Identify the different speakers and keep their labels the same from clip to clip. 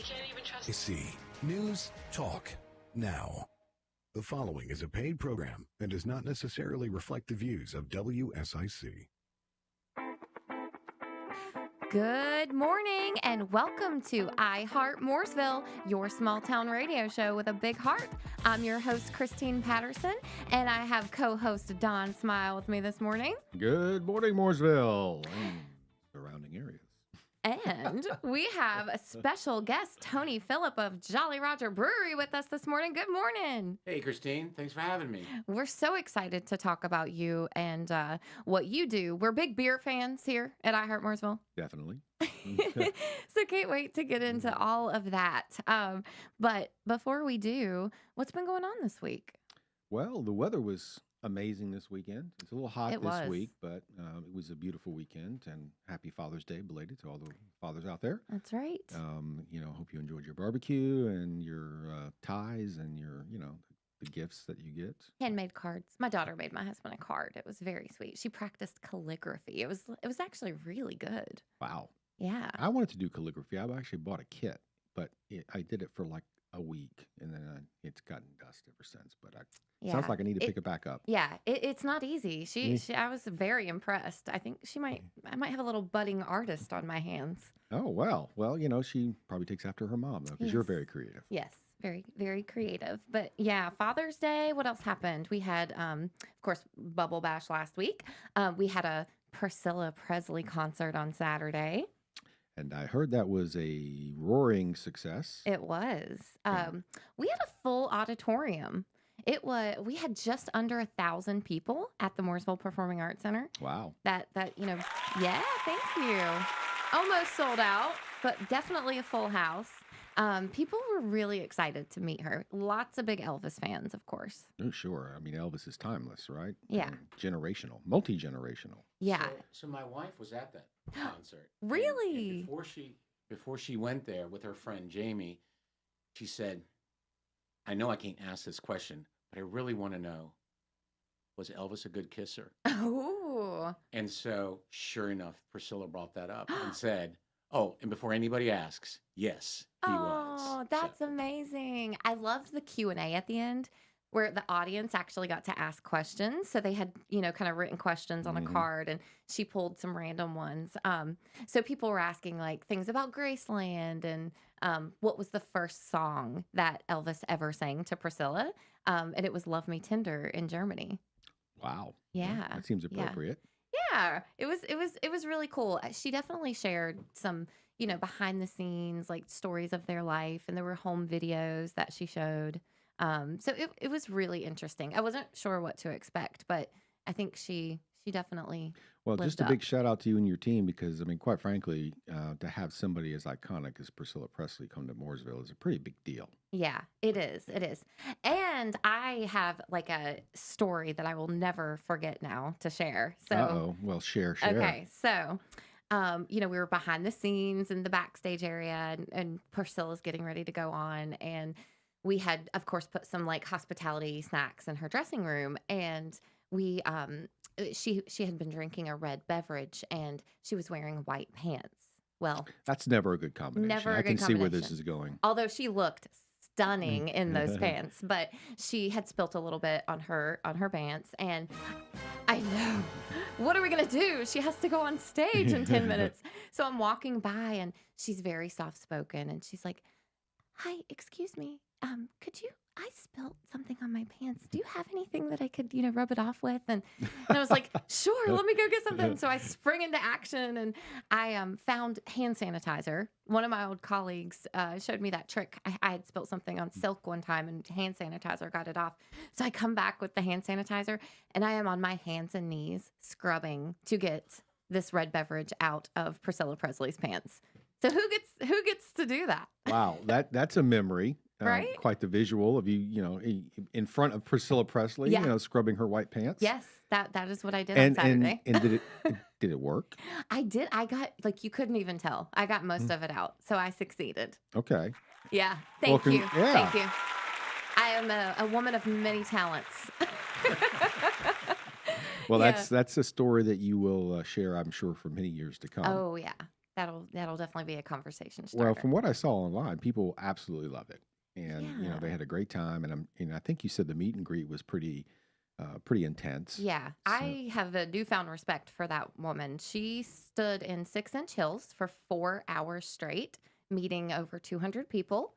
Speaker 1: We can't even trust.
Speaker 2: WSIC News Talk Now. The following is a paid program and does not necessarily reflect the views of WSIC.
Speaker 3: Good morning and welcome to Heart Mooresville, your small town radio show with a big heart. I'm your host, Christine Patterson, and I have co-host Don Smyle with me this morning.
Speaker 4: Good morning, Mooresville and surrounding areas.
Speaker 3: And we have a special guest, Philipp of Jolly Roger Brewery with us this morning. Good morning.
Speaker 5: Hey, Christine. Thanks for having me.
Speaker 3: We're so excited to talk about you and what you do. We're big beer fans here at Heart Mooresville.
Speaker 4: Definitely.
Speaker 3: So can't wait to get into all of that. But before we do, what's been going on this week?
Speaker 4: Well, the weather was amazing this weekend. It's a little hot this
Speaker 3: was.
Speaker 4: week, but it was a beautiful weekend, and happy Father's Day belated to all the fathers out there.
Speaker 3: That's right.
Speaker 4: Hope you enjoyed your barbecue and your ties and your, the gifts that you get.
Speaker 3: Handmade cards. My daughter made my husband a card. It was very sweet. She practiced calligraphy. It was actually really good.
Speaker 4: Wow.
Speaker 3: Yeah.
Speaker 4: I wanted to do calligraphy. I actually bought a kit, but I did it for like a week, and then it's gotten dust ever since. But sounds like I need to pick it back up.
Speaker 3: Yeah, it's not easy. I was very impressed. I think I might have a little budding artist on my hands.
Speaker 4: Oh, well, she probably takes after her mom, though, because you're very creative.
Speaker 3: Yes, very, very creative. But yeah, Father's Day, what else happened? We had, of course, Bubble Bash last week. We had a Priscilla Presley concert on Saturday.
Speaker 4: And I heard that was a roaring success.
Speaker 3: It was. We had a full auditorium. We had just under 1,000 people at the Mooresville Performing Arts Center.
Speaker 4: Wow.
Speaker 3: Yeah, thank you. Almost sold out, but definitely a full house. People were really excited to meet her. Lots of big Elvis fans, of course.
Speaker 4: Oh, sure. I mean, Elvis is timeless, right?
Speaker 3: Yeah.
Speaker 4: And generational, multi-generational.
Speaker 3: Yeah.
Speaker 5: So my wife was at that concert.
Speaker 3: Really?
Speaker 5: And before she went there with her friend Jamie, she said, I know I can't ask this question, but I really want to know, was Elvis a good kisser?
Speaker 3: Oh.
Speaker 5: And so, sure enough, Priscilla brought that up and said, oh, and before anybody asks, yes, he was.
Speaker 3: Oh, that's amazing. I loved the Q&A at the end where the audience actually got to ask questions. So they had, kind of written questions on a card, and she pulled some random ones. So people were asking like things about Graceland and what was the first song that Elvis ever sang to Priscilla. And it was Love Me Tender in Germany.
Speaker 4: Wow.
Speaker 3: Yeah.
Speaker 4: That seems appropriate.
Speaker 3: Yeah, it was really cool. She definitely shared some, behind the scenes, like stories of their life, and there were home videos that she showed. So it was really interesting. I wasn't sure what to expect, but I think she definitely
Speaker 4: just a big shout out to you and your team, because, I mean, quite frankly, to have somebody as iconic as Priscilla Presley come to Mooresville is a pretty big deal.
Speaker 3: Yeah, it is. It is. And I have like a story that I will never forget now to share. So,
Speaker 4: well, share.
Speaker 3: Okay, so, we were behind the scenes in the backstage area, and Priscilla's getting ready to go on, and we had, of course, put some like hospitality snacks in her dressing room, and we she had been drinking a red beverage, and she was wearing white pants. Well,
Speaker 4: that's never a good combination. I can see where this is going.
Speaker 3: Although she looked stunning in those pants, but she had spilt a little bit on her pants, and I know, what are we gonna do? She has to go on stage in 10 minutes. So I'm walking by, and she's very soft spoken, and she's like, "Hi, excuse me. I spilled something on my pants. Do you have anything that I could, rub it off with?" And I was like, "Sure, let me go get something." So I spring into action, and I found hand sanitizer. One of my old colleagues showed me that trick. I had spilled something on silk one time, and hand sanitizer got it off. So I come back with the hand sanitizer, and I am on my hands and knees scrubbing to get this red beverage out of Priscilla Presley's pants. So who gets to do that?
Speaker 4: Wow, that's a memory.
Speaker 3: Right?
Speaker 4: Quite the visual of you, in front of Priscilla Presley, scrubbing her white pants.
Speaker 3: Yes, that is what I did on Saturday.
Speaker 4: And did it work?
Speaker 3: I did. I got, like, you couldn't even tell. I got most of it out, so I succeeded.
Speaker 4: Okay.
Speaker 3: Yeah. Thank you.
Speaker 4: Yeah.
Speaker 3: Thank you. I am a woman of many talents.
Speaker 4: Well, that's a story that you will share, I'm sure, for many years to come.
Speaker 3: Oh, yeah. that'll definitely be a conversation starter.
Speaker 4: Well, from what I saw online, people absolutely love it, and they had a great time. And I think you said the meet and greet was pretty intense.
Speaker 3: Yeah,
Speaker 4: So,
Speaker 3: I have a newfound respect for that woman. She stood in 6-inch heels for 4 hours straight, meeting over 200 people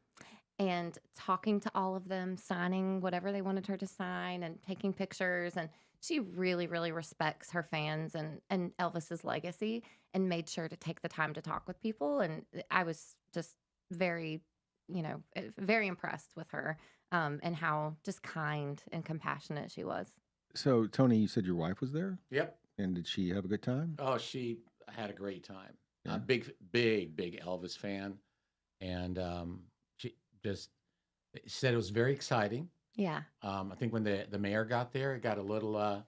Speaker 3: and talking to all of them, signing whatever they wanted her to sign and taking pictures. And she really, really respects her fans and Elvis's legacy and made sure to take the time to talk with people. And I was just very, very impressed with her and how just kind and compassionate she was.
Speaker 4: so Tony, you said your wife was there,
Speaker 5: Yep.
Speaker 4: and did she have a good time?
Speaker 5: Oh, she had a great time.
Speaker 4: Yeah.
Speaker 5: Big Elvis fan, and she just said it was very exciting.
Speaker 3: Yeah.
Speaker 5: I think when the mayor got there, it got a little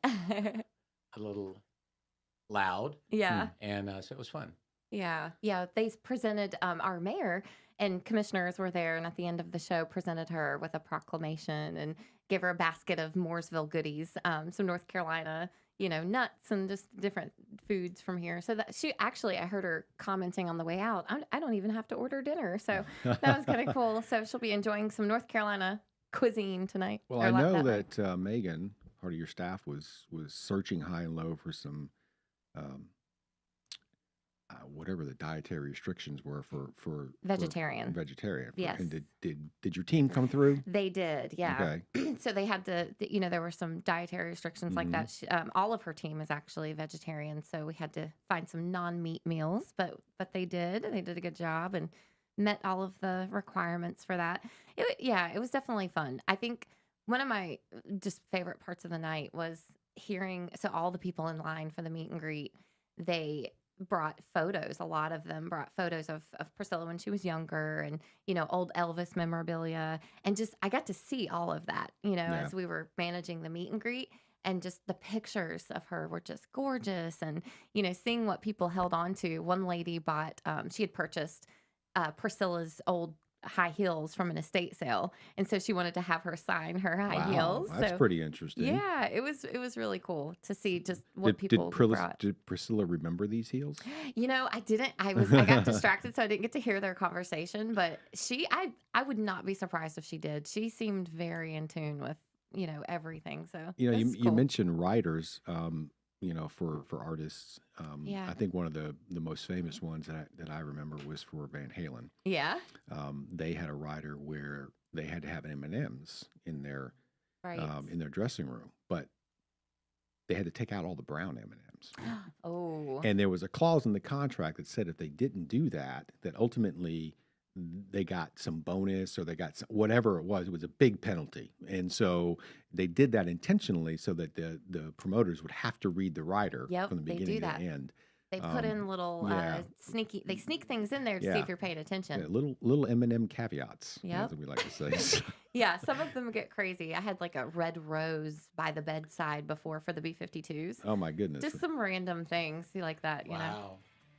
Speaker 5: loud,
Speaker 3: Yeah.
Speaker 5: and so it was fun.
Speaker 3: Yeah. Yeah. They presented our mayor and commissioners were there. And at the end of the show, presented her with a proclamation and gave her a basket of Mooresville goodies, some North Carolina, nuts and just different foods from here. So that I heard her commenting on the way out, I don't even have to order dinner. So that was kind of cool. So she'll be enjoying some North Carolina cuisine tonight.
Speaker 4: Well, I know that Megan, part of your staff, was searching high and low for some whatever the dietary restrictions were for
Speaker 3: vegetarian.
Speaker 4: Yes.
Speaker 3: And
Speaker 4: did your team come through?
Speaker 3: They did, yeah.
Speaker 4: Okay.
Speaker 3: So they had to, there were some dietary restrictions like that. All of her team is actually vegetarian, so we had to find some non-meat meals, but they did a good job and met all of the requirements for that. It was definitely fun. I think one of my just favorite parts of the night was hearing, so all the people in line for the meet and greet, they brought photos. A lot of them brought photos of Priscilla when she was younger and, old Elvis memorabilia. And just, I got to see all of that, as we were managing the meet and greet. And just the pictures of her were just gorgeous. And, seeing what people held on to. One lady bought, she had purchased Priscilla's old high heels from an estate sale, and so she wanted to have her sign her high heels.
Speaker 4: That's pretty interesting.
Speaker 3: Yeah, it was really cool to see just what people brought.
Speaker 4: Did Priscilla remember these heels?
Speaker 3: I didn't. I got distracted, so I didn't get to hear their conversation. But I would not be surprised if she did. She seemed very in tune with everything. So
Speaker 4: you mentioned writers. For artists.
Speaker 3: Yeah.
Speaker 4: I think one of the most famous ones that I remember was for Van Halen.
Speaker 3: Yeah.
Speaker 4: They had a writer where they had to have M&Ms in their dressing room, but they had to take out all the brown M&Ms.
Speaker 3: Oh.
Speaker 4: And there was a clause in the contract that said if they didn't do that, that ultimately they got some bonus or they got whatever it was a big penalty. And so they did that intentionally so that the promoters would have to read the rider from the beginning to the end.
Speaker 3: They put in little they sneak things in there to see if you're paying attention.
Speaker 4: Yeah, little M&M caveats,
Speaker 3: as
Speaker 4: we like to say.
Speaker 3: Yeah, some of them get crazy. I had like a red rose by the bedside before for the B-52s.
Speaker 4: Oh my goodness.
Speaker 3: Just some random things like that, you know.
Speaker 5: Wow.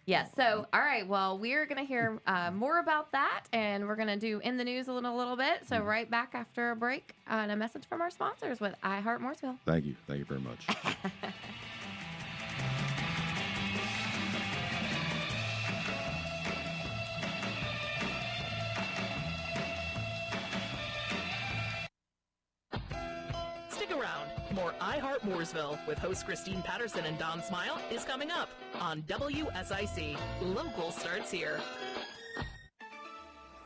Speaker 3: Yeah, so, all right, well, we're going to hear more about that, and we're going to do In the News a little bit. So right back after a break and a message from our sponsors with Heart Mooresville.
Speaker 4: Thank you very much.
Speaker 1: Stick around. More Heart Mooresville with host Christine Patterson and Don Smyle is coming up on WSIC. Local starts here.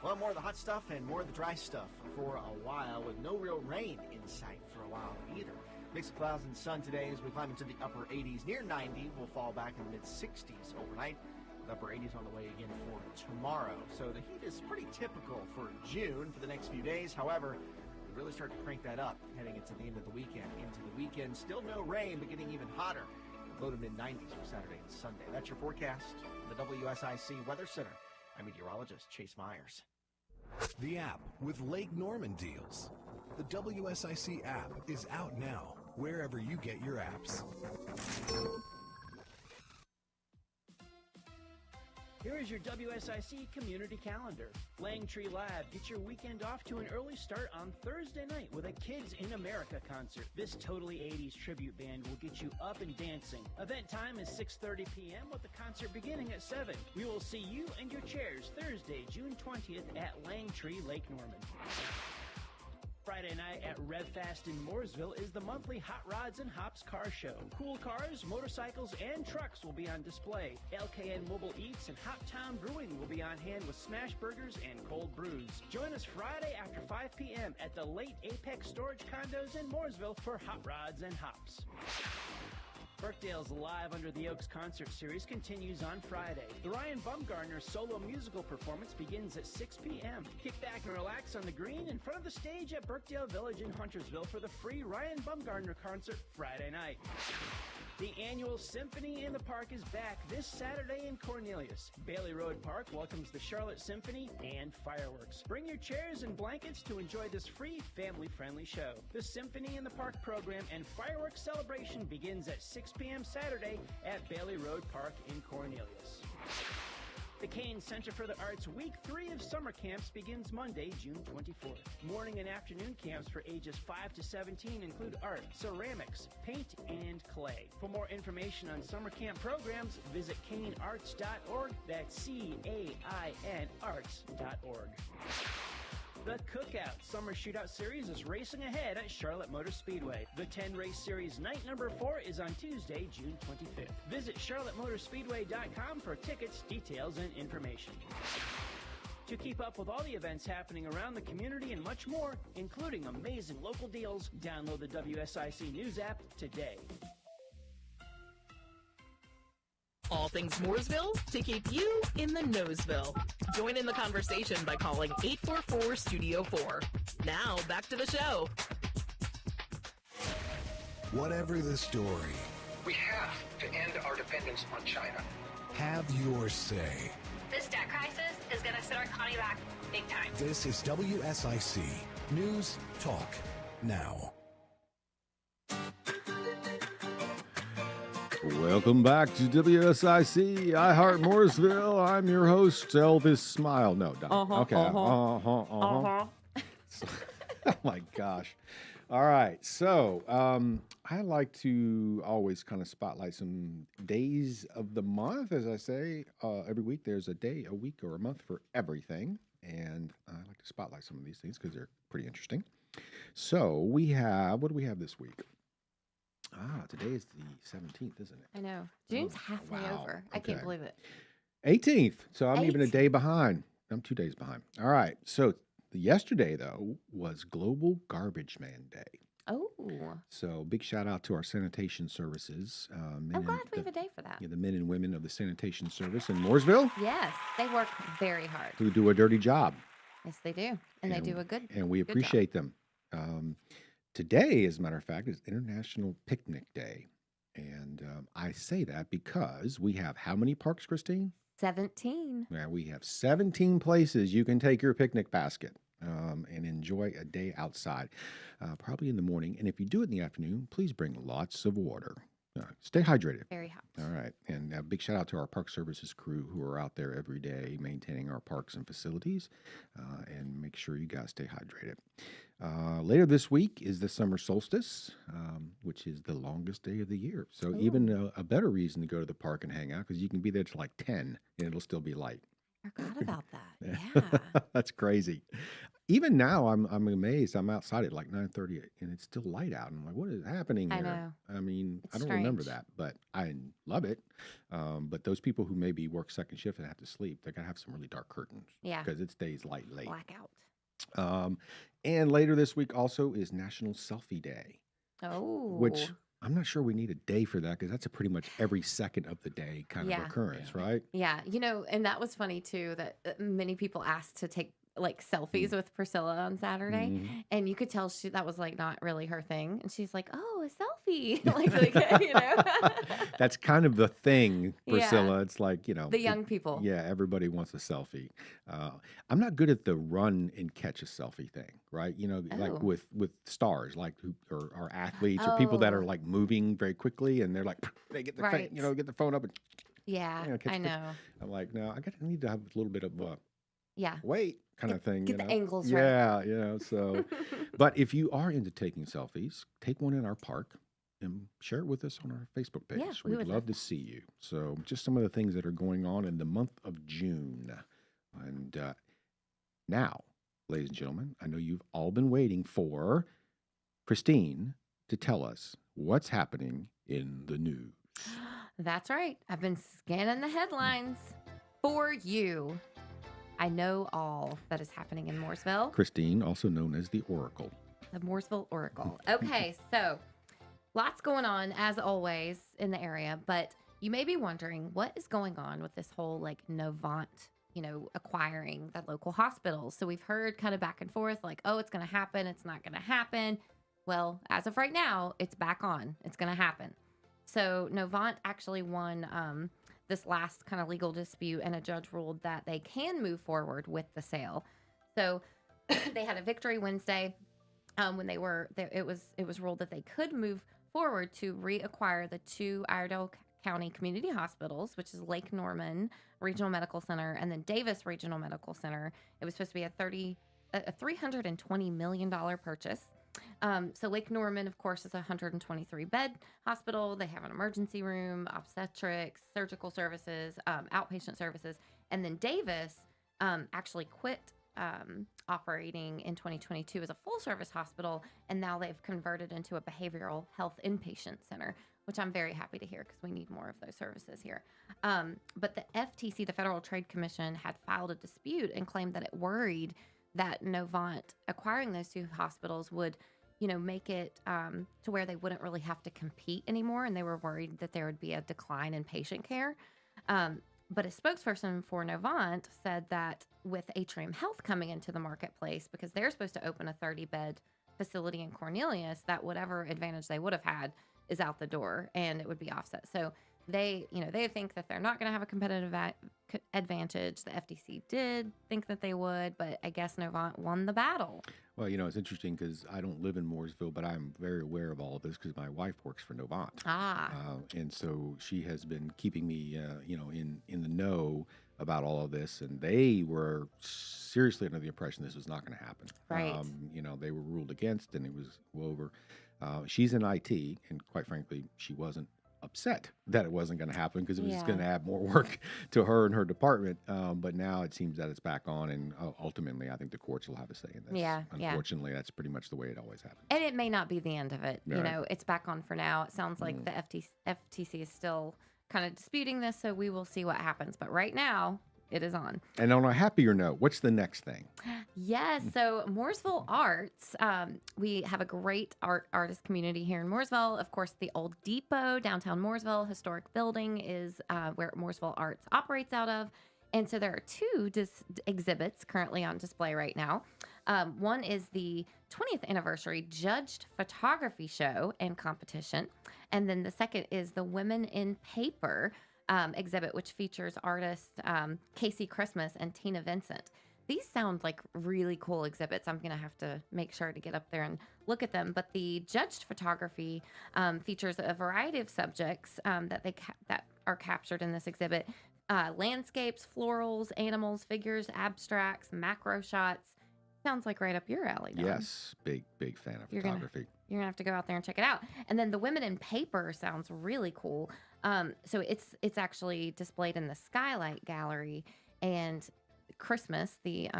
Speaker 6: Well, more of the hot stuff and more of the dry stuff for a while, with no real rain in sight for a while either. Mix of clouds and sun today as we climb into the upper 80s. Near 90, we'll fall back in the mid-60s overnight, with upper 80s on the way again for tomorrow. So the heat is pretty typical for June for the next few days. However, we really start to crank that up heading into the end of the weekend. Into the weekend, still no rain, but getting even hotter. Low to mid-90s for Saturday and Sunday. That's your forecast from the WSIC Weather Center. I'm meteorologist Chase Myers.
Speaker 2: The app with Lake Norman deals. The WSIC app is out now, wherever you get your apps.
Speaker 7: Here is your WSIC community calendar. Langtree Lab, get your weekend off to an early start on Thursday night with a Kids in America concert. This totally 80s tribute band will get you up and dancing. Event time is 6:30 p.m. with the concert beginning at 7. We will see you and your chairs Thursday, June 20th at Langtree, Lake Norman. Friday night at RevFast in Mooresville is the monthly Hot Rods and Hops Car Show. Cool cars, motorcycles, and trucks will be on display. LKN Mobile Eats and Hot Town Brewing will be on hand with smash burgers and cold brews. Join us Friday after 5 p.m. at the Late Apex Storage Condos in Mooresville for Hot Rods and Hops. Birkdale's Live Under the Oaks concert series continues on Friday. The Ryan Bumgardner solo musical performance begins at 6 p.m. Kick back and relax on the green in front of the stage at Birkdale Village in Huntersville for the free Ryan Bumgardner concert Friday night. The annual Symphony in the Park is back this Saturday in Cornelius. Bailey Road Park welcomes the Charlotte Symphony and fireworks. Bring your chairs and blankets to enjoy this free, family-friendly show. The Symphony in the Park program and fireworks celebration begins at 6 p.m. Saturday at Bailey Road Park in Cornelius. The Kane Center for the Arts Week 3 of summer camps begins Monday, June 24th. Morning and afternoon camps for ages 5 to 17 include art, ceramics, paint, and clay. For more information on summer camp programs, visit kanearts.org. That's CAIN arts.org. The Cookout Summer Shootout Series is racing ahead at Charlotte Motor Speedway. The 10-race series night number 4 is on Tuesday, June 25th. Visit charlottemotorspeedway.com for tickets, details, and information. To keep up with all the events happening around the community and much more, including amazing local deals, download the WSIC News app today.
Speaker 1: All things Mooresville to keep you in the Noseville. Join in the conversation by calling 844-STUDIO-4. Now, back to the show.
Speaker 2: Whatever the story,
Speaker 8: we have to end our dependence on China.
Speaker 2: have your say.
Speaker 9: This debt crisis is going to set our economy back big time.
Speaker 2: This is WSIC News Talk Now.
Speaker 4: Welcome back to WSIC, Heart Mooresville. I'm your host, Elvis Smyle. No, don't. Okay. Oh my gosh. All right. So I like to always kind of spotlight some days of the month. As I say, every week there's a day, a week, or a month for everything. And I like to spotlight some of these things because they're pretty interesting. So we have, what do we have this week? Today is the 17th, isn't it?
Speaker 3: I know. June's halfway over. I can't believe it.
Speaker 4: 18th. So I'm even a day behind. I'm 2 days behind. All right. So yesterday, though, was Global Garbage Man Day.
Speaker 3: Oh.
Speaker 4: So big shout out to our sanitation services.
Speaker 3: I'm glad we have a day for that.
Speaker 4: Yeah, the men and women of the sanitation service in Mooresville.
Speaker 3: Yes. They work very hard.
Speaker 4: Who do a dirty job.
Speaker 3: Yes, they do. And they do a good
Speaker 4: And we appreciate them. Today, as a matter of fact, is International Picnic Day. And I say that because we have how many parks, Christine?
Speaker 3: 17.
Speaker 4: Yeah, we have 17 places you can take your picnic basket and enjoy a day outside, probably in the morning. And if you do it in the afternoon, please bring lots of water. Stay hydrated.
Speaker 3: Very hot.
Speaker 4: All right. And a big shout out to our Park Services crew who are out there every day maintaining our parks and facilities. And make sure you guys stay hydrated. Later this week is the summer solstice, which is the longest day of the year. So even a better reason to go to the park and hang out because you can be there till like 10 and it'll still be light.
Speaker 3: I forgot about that. Yeah.
Speaker 4: That's crazy. Even now, I'm amazed. I'm outside at like 9:30 and it's still light out. I'm like, what is happening here?
Speaker 3: I know.
Speaker 4: I mean,
Speaker 3: It's
Speaker 4: I don't remember that, but I love it. But those people who maybe work second shift and have to sleep, they got to have some really dark curtains.
Speaker 3: Yeah.
Speaker 4: Because it stays light late.
Speaker 3: Blackout.
Speaker 4: And later this week also is National Selfie Day.
Speaker 3: Oh.
Speaker 4: Which I'm not sure we need a day for that because that's a pretty much every second of the day kind of occurrence, right?
Speaker 3: Yeah. You know, and that was funny too that many people asked to take like selfies with Priscilla on Saturday, and you could tell that was like not really her thing, and she's like, "Oh, a selfie!" like you know.
Speaker 4: That's kind of the thing, Priscilla. Yeah. It's like
Speaker 3: the young people.
Speaker 4: Yeah, everybody wants a selfie. I'm not good at the run and catch a selfie thing, right? Like with stars, like or athletes or people that are like moving very quickly, and they're like they get the get the phone up and.
Speaker 3: Yeah,
Speaker 4: You know, catch
Speaker 3: I
Speaker 4: a picture.
Speaker 3: know.
Speaker 4: I'm like, no, I need to have a little bit of
Speaker 3: Yeah.
Speaker 4: wait kind of thing,
Speaker 3: Get
Speaker 4: you
Speaker 3: the
Speaker 4: know.
Speaker 3: angles right.
Speaker 4: Yeah, so but if you are into taking selfies, take one in our park and share it with us on our Facebook page.
Speaker 3: Yeah, we
Speaker 4: We'd
Speaker 3: would
Speaker 4: love
Speaker 3: love
Speaker 4: to see you. So just some of the things that are going on in the month of June. And now, ladies and gentlemen, I know you've all been waiting for Christine to tell us what's happening in the news.
Speaker 3: That's right. I've been scanning the headlines for you. I know all that is happening in Mooresville,
Speaker 4: Christine, also known as the Oracle.
Speaker 3: the Mooresville Oracle. Okay, so lots going on as always in the area, but you may be wondering what is going on with this whole like Novant, acquiring the local hospitals. So we've heard kind of back and forth like, oh, it's going to happen, it's not going to happen. Well, as of right now, it's back on. It's going to happen. So Novant actually won this last kind of legal dispute, and a judge ruled that they can move forward with the sale. So they had a victory Wednesday when they were there. It was ruled that they could move forward to reacquire the two Iredell County community hospitals, which is Lake Norman Regional Medical Center and then Davis Regional Medical Center. It was supposed to be a $320 million purchase. So Lake Norman, of course, is a 123-bed hospital. They have an emergency room, obstetrics, surgical services, outpatient services. And then Davis actually quit operating in 2022 as a full-service hospital, and now they've converted into a behavioral health inpatient center, which I'm very happy to hear because we need more of those services here. But the FTC, the Federal Trade Commission, had filed a dispute and claimed that it worried that Novant acquiring those two hospitals would, make it to where they wouldn't really have to compete anymore, and they were worried that there would be a decline in patient care. But a spokesperson for Novant said that with Atrium Health coming into the marketplace, because they're supposed to open a 30-bed facility in Cornelius, that whatever advantage they would have had is out the door, and it would be offset. So they think that they're not going to have a competitive advantage. The FTC did think that they would, but I guess Novant won the battle.
Speaker 4: Well, it's interesting because I don't live in Mooresville, but I'm very aware of all of this because my wife works for Novant. And so she has been keeping me, in the know about all of this. And they were seriously under the impression this was not going to happen.
Speaker 3: Right.
Speaker 4: They were ruled against, and it was over. She's in IT, and quite frankly, she wasn't upset that it wasn't going to happen because it was just going to add more work to her and her department. But now it seems that it's back on, and ultimately, I think the courts will have a say in this.
Speaker 3: Yeah,
Speaker 4: Unfortunately, that's pretty much the way it always happens.
Speaker 3: And it may not be the end of it.
Speaker 4: Right.
Speaker 3: It's back on for now. It sounds like the FTC is still kind of disputing this, so we will see what happens. But right now, it is on.
Speaker 4: And on a happier note, what's the next thing?
Speaker 3: Yes. So Mooresville Arts, we have a great artist community here in Mooresville. Of course, the old depot, downtown Mooresville, historic building is where Mooresville Arts operates out of. And so there are two exhibits currently on display right now. One is the 20th anniversary judged photography show and competition. And then the second is the Women in Paper exhibit, which features artists Casey Christmas and Tina Vincent. These sound like really cool exhibits. I'm going to have to make sure to get up there and look at them. But the judged photography features a variety of subjects that are captured in this exhibit. Landscapes, florals, animals, figures, abstracts, macro shots. Sounds like right up your alley, Don.
Speaker 4: Yes, big fan of photography.
Speaker 3: You're going to have to go out there and check it out. And then the Women in Paper sounds really cool. So it's actually displayed in the Skylight Gallery, and Christmas, the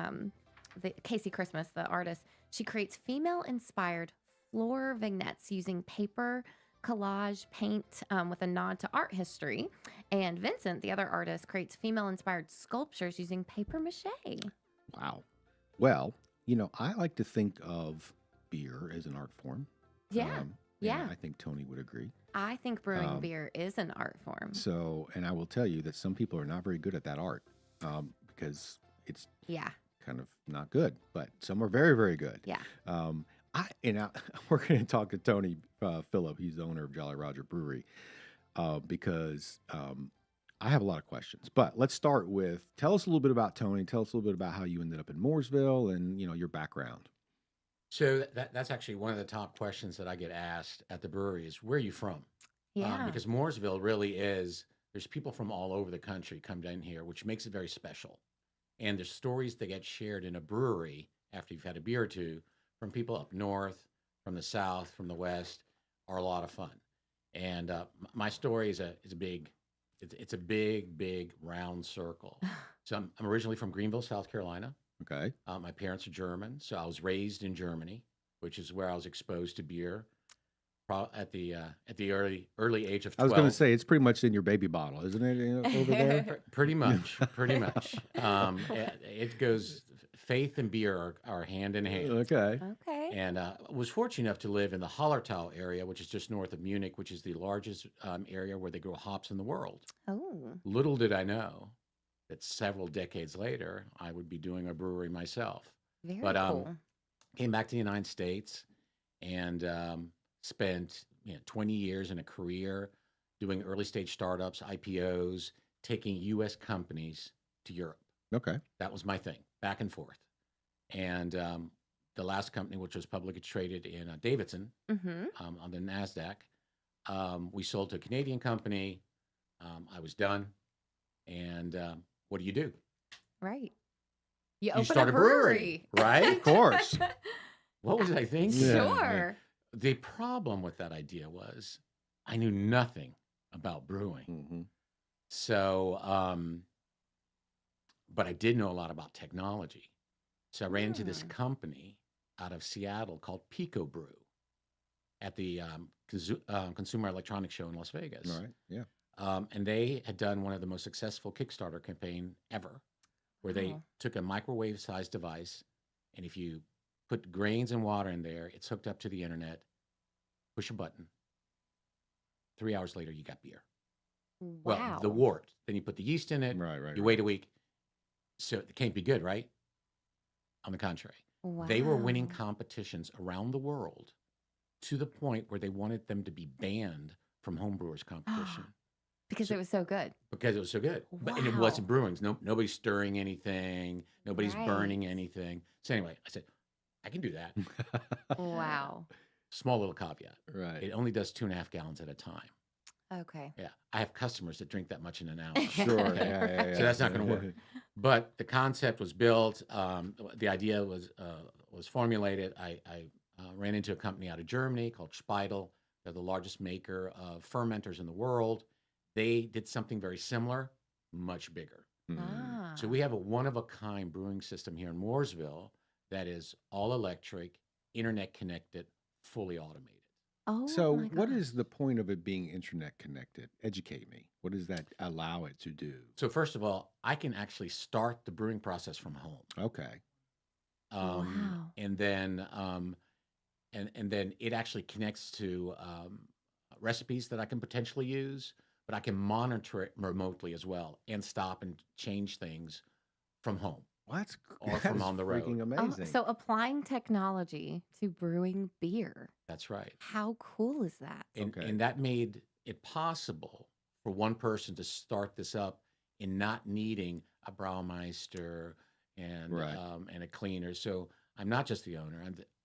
Speaker 3: Casey Christmas, the artist, she creates female-inspired floor vignettes using paper, collage, paint with a nod to art history. And Vincent, the other artist, creates female-inspired sculptures using paper mache.
Speaker 4: Wow. Well, I like to think of beer as an art form.
Speaker 3: Yeah.
Speaker 4: I think Tony would agree.
Speaker 3: I think brewing beer is an art form.
Speaker 4: So, and I will tell you that some people are not very good at that art because it's kind of not good, but some are very, very good.
Speaker 3: Yeah.
Speaker 4: We're going to talk to Tony Philipp. He's the owner of Jolly Roger Brewery because I have a lot of questions. But let's start with, tell us a little bit about Tony. Tell us a little bit about how you ended up in Mooresville and, your background.
Speaker 5: So that's actually one of the top questions that I get asked at the brewery is, where are you from?
Speaker 3: Yeah.
Speaker 5: Because Mooresville really is there's people from all over the country come down here, which makes it very special. And there's stories that get shared in a brewery after you've had a beer or two from people up north, from the south, from the west, are a lot of fun. And my story is a big round circle. So I'm originally from Greenville, South Carolina.
Speaker 4: Okay.
Speaker 5: My parents are German, so I was raised in Germany, which is where I was exposed to beer at the early age of 12.
Speaker 4: I was going to say, it's pretty much in your baby bottle, isn't it, over there?
Speaker 5: Pretty much. It goes. Faith and beer are hand in hand.
Speaker 4: Okay.
Speaker 5: And was fortunate enough to live in the Hallertau area, which is just north of Munich, which is the largest area where they grow hops in the world.
Speaker 3: Oh.
Speaker 5: Little did I know that several decades later, I would be doing a brewery myself.
Speaker 3: Very cool.
Speaker 5: Came back to the United States and spent 20 years in a career doing early stage startups, IPOs, taking U.S. companies to Europe.
Speaker 4: Okay.
Speaker 5: That was my thing, back and forth. And the last company, which was publicly traded in Davidson on the NASDAQ, we sold to a Canadian company. I was done. And what do you do?
Speaker 3: Right. You
Speaker 5: You
Speaker 3: open
Speaker 5: start
Speaker 3: a brewery.
Speaker 5: right?
Speaker 4: Of course.
Speaker 5: What was I thinking?
Speaker 3: Sure.
Speaker 5: The problem with that idea was I knew nothing about brewing.
Speaker 4: Mm-hmm.
Speaker 5: So, but I did know a lot about technology. So I ran into this company out of Seattle called Pico Brew at the Consumer Electronics Show in Las Vegas.
Speaker 4: All right. Yeah.
Speaker 5: And they had done one of the most successful Kickstarter campaign ever, where they took a microwave-sized device, and if you put grains and water in there, it's hooked up to the internet, push a button. 3 hours later, you got beer.
Speaker 3: Wow.
Speaker 5: Well, the wort. Then you put the yeast in it.
Speaker 4: Right.
Speaker 5: You wait a week. So it can't be good, right? On the contrary. They were winning competitions around the world to the point where they wanted them to be banned from homebrewers competition.
Speaker 3: Because it was so good.
Speaker 5: Because it was so good. But and it wasn't brewing. Nobody's stirring anything. Nobody's burning anything. So anyway, I said, I can do that.
Speaker 3: Wow.
Speaker 5: Small little caveat.
Speaker 4: Right.
Speaker 5: It only does 2.5 gallons at a time.
Speaker 3: Okay.
Speaker 5: Yeah. I have customers that drink that much in an hour.
Speaker 4: Sure. Yeah.
Speaker 5: So that's not going to work. But the concept was built. The idea was formulated. I ran into a company out of Germany called Smyle. They're the largest maker of fermenters in the world. They did something very similar, much bigger. So we have a one-of-a-kind brewing system here in Mooresville that is all electric, internet connected, fully automated.
Speaker 3: Oh,
Speaker 4: So,
Speaker 3: my
Speaker 4: what
Speaker 3: gosh.
Speaker 4: is the point of it being internet connected? Educate me. What does that allow it to do?
Speaker 5: So first of all, I can actually start the brewing process from home.
Speaker 4: Okay.
Speaker 3: Wow.
Speaker 5: And then and then it actually connects to recipes that I can potentially use, but I can monitor it remotely as well and stop and change things from home.
Speaker 4: Well, that's
Speaker 5: Or from
Speaker 4: that is
Speaker 5: on the road.
Speaker 4: freaking
Speaker 3: Oh,
Speaker 4: amazing.
Speaker 3: so applying technology to brewing beer.
Speaker 5: That's right.
Speaker 3: How cool is that?
Speaker 5: And that made it possible for one person to start this up and not needing a Braumeister and
Speaker 4: Right.
Speaker 5: And a cleaner. So I'm not just the owner.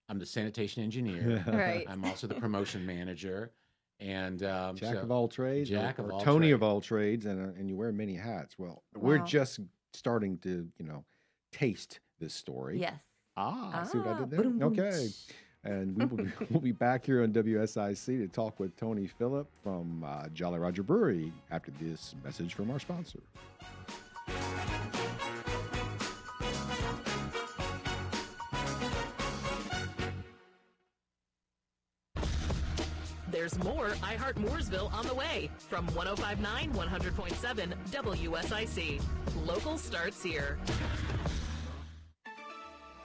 Speaker 5: I'm the sanitation engineer.
Speaker 3: Right.
Speaker 5: I'm also the promotion manager. And
Speaker 4: Jack
Speaker 5: so-
Speaker 4: of all trades,
Speaker 5: Jack
Speaker 4: or
Speaker 5: of all
Speaker 4: Tony of
Speaker 5: trades.
Speaker 4: all trades, and you wear many hats. Well, we're
Speaker 3: Wow.
Speaker 4: just starting to, taste this story.
Speaker 3: Yes.
Speaker 4: See what I did there?
Speaker 3: boom, boom,
Speaker 4: Okay.
Speaker 3: tsh.
Speaker 4: And we'll be back here on WSIC to talk with Tony Philipp from Jolly Roger Brewery after this message from our sponsor.
Speaker 1: There's more Heart Mooresville on the way from 105.9, 100.7 WSIC. Local starts here.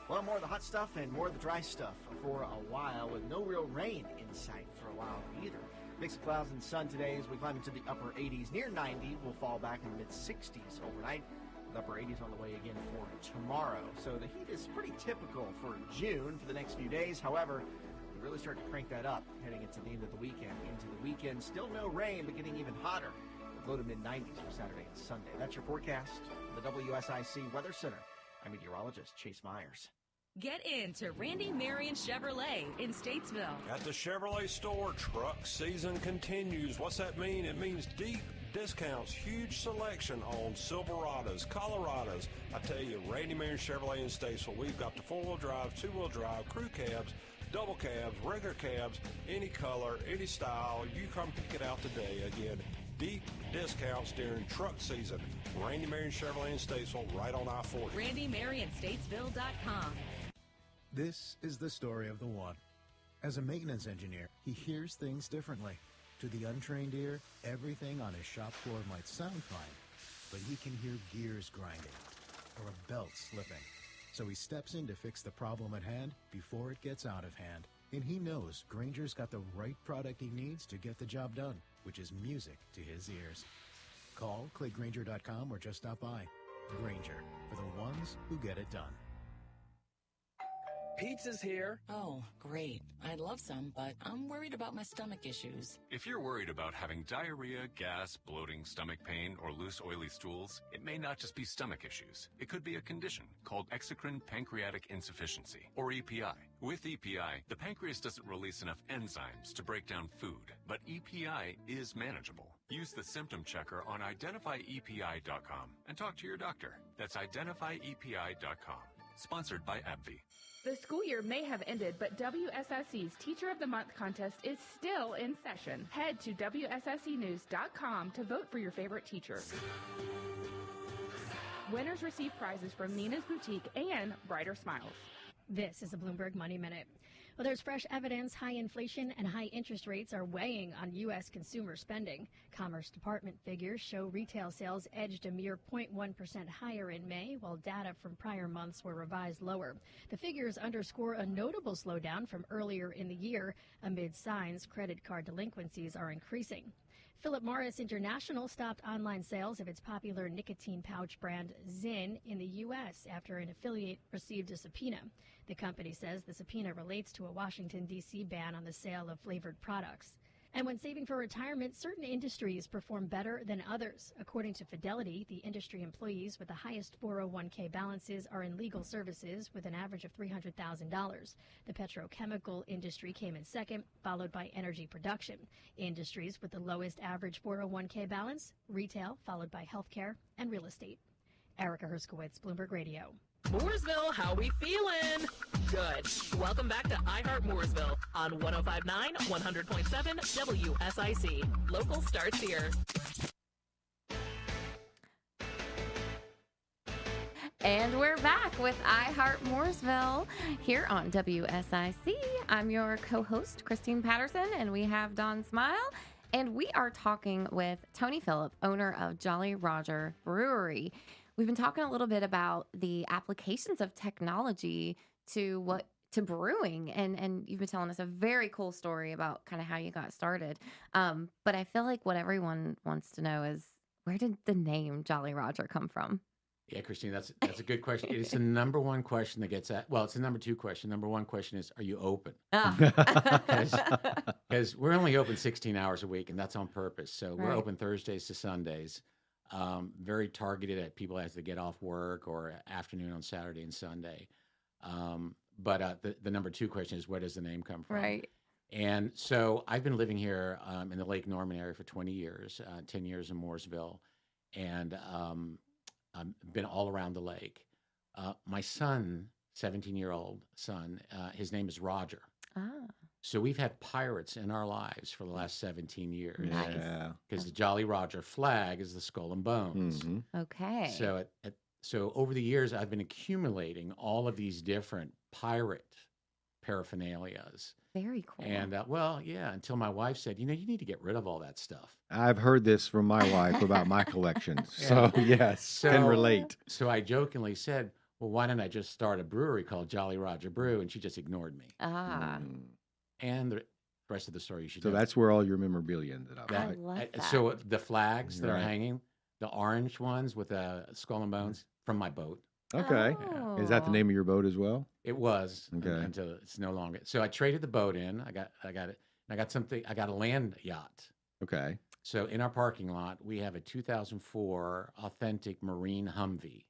Speaker 6: Well, more of the hot stuff and more of the dry stuff for a while with no real rain in sight for a while either. Mix of clouds and sun today as we climb into the upper 80s. Near 90, we'll fall back in the mid-60s overnight with upper 80s on the way again for tomorrow. So the heat is pretty typical for June for the next few days. However, we really start to crank that up heading into the end of the weekend. Into the weekend, still no rain, but getting even hotter with low to mid-90s for Saturday and Sunday. That's your forecast from the WSIC Weather Center. I'm meteorologist Chase Myers.
Speaker 10: Get into Randy Marion Chevrolet in Statesville.
Speaker 11: At the Chevrolet store, truck season continues. What's that mean? It means deep discounts, huge selection on Silverados, Colorados. I tell you, Randy Marion Chevrolet in Statesville, we've got the four-wheel drive, two-wheel drive, crew cabs, double cabs, regular cabs, any color, any style. You come pick it out today. Again, deep discounts during truck season. Randy Marion Chevrolet in Statesville, right on I-40.
Speaker 10: RandyMarionStatesville.com.
Speaker 12: This is the story of the one. As a maintenance engineer, he hears things differently. To the untrained ear, everything on his shop floor might sound fine, but he can hear gears grinding or a belt slipping. So he steps in to fix the problem at hand before it gets out of hand. And he knows Granger's got the right product he needs to get the job done, which is music to his ears. Call, click Granger.com, or just stop by. Granger, for the ones who get it done.
Speaker 13: Pizza's here.
Speaker 14: Oh, great. I'd love some, but I'm worried about my stomach issues.
Speaker 15: If you're worried about having diarrhea, gas, bloating, stomach pain, or loose, oily stools, it may not just be stomach issues. It could be a condition called exocrine pancreatic insufficiency, or EPI. With EPI, the pancreas doesn't release enough enzymes to break down food, but EPI is manageable. Use the symptom checker on identifyepi.com and talk to your doctor. That's identifyepi.com. Sponsored by AbbVie.
Speaker 16: The school year may have ended, but WSIC's Teacher of the Month contest is still in session. Head to WSICnews.com to vote for your favorite teacher. Winners receive prizes from Nina's Boutique and Brighter Smiles.
Speaker 17: This is a Bloomberg Money Minute. Well, there's fresh evidence high inflation and high interest rates are weighing on U.S. consumer spending. Commerce Department figures show retail sales edged a mere 0.1% higher in May, while data from prior months were revised lower. The figures underscore a notable slowdown from earlier in the year, amid signs credit card delinquencies are increasing. Philip Morris International stopped online sales of its popular nicotine pouch brand Zyn in the U.S. after an affiliate received a subpoena. The company says the subpoena relates to a Washington, D.C. ban on the sale of flavored products. And when saving for retirement, certain industries perform better than others. According to Fidelity, the industry employees with the highest 401k balances are in legal services with an average of $300,000. The petrochemical industry came in second, followed by energy production. Industries with the lowest average 401k balance, retail, followed by healthcare and real estate. Erica Herskowitz, Bloomberg Radio.
Speaker 1: Mooresville, how we feeling? Good. Welcome back to iHeart Mooresville on 105.9, 100.7 WSIC. Local starts here.
Speaker 3: And we're back with iHeart Mooresville here on WSIC. I'm your co-host, Christine Patterson, and we have Don Smyle. And we are talking with Tony Philipp, owner of Jolly Roger Brewery. We've been talking a little bit about the applications of technology to brewing, and you've been telling us a very cool story about kind of how you got started. But I feel like what everyone wants to know is, where did the name Jolly Roger come from?
Speaker 5: Yeah, Christine, that's a good question. It's the number one question that gets asked. Well, it's the number two question. Number one question is, are you open? Because we're only open 16 hours a week, and that's on purpose. So we're open Thursdays to Sundays. Very targeted at people as they get off work or afternoon on Saturday and Sunday. But the number two question is, where does the name come from?
Speaker 3: Right.
Speaker 5: And so I've been living here in the Lake Norman area for 20 years, 10 years in Mooresville, and I've been all around the lake. My son, 17-year-old son, his name is Roger.
Speaker 3: Ah.
Speaker 5: So we've had pirates in our lives for the last 17 years.
Speaker 3: Nice.
Speaker 5: Because the Jolly Roger flag is the skull and bones.
Speaker 4: Mm-hmm.
Speaker 3: Okay.
Speaker 5: So over the years, I've been accumulating all of these different pirate paraphernalias.
Speaker 3: Very cool.
Speaker 5: And until my wife said, you need to get rid of all that stuff.
Speaker 4: I've heard this from my wife about my collection. So, yes, can relate.
Speaker 5: So I jokingly said, well, why don't I just start a brewery called Jolly Roger Brew? And she just ignored me.
Speaker 3: Ah.
Speaker 5: And the rest of the story you should
Speaker 4: know. So that's where all your memorabilia ended up,
Speaker 3: I
Speaker 4: right?
Speaker 3: love that.
Speaker 5: So the flags that are hanging, the orange ones with the skull and bones, from my boat.
Speaker 4: Okay.
Speaker 3: Oh.
Speaker 4: Is that the name of your boat as well?
Speaker 5: It was
Speaker 4: until
Speaker 5: it's no longer. So I traded the boat in. I got it. I got a land yacht.
Speaker 4: Okay.
Speaker 5: So in our parking lot, we have a 2004 authentic marine Humvee.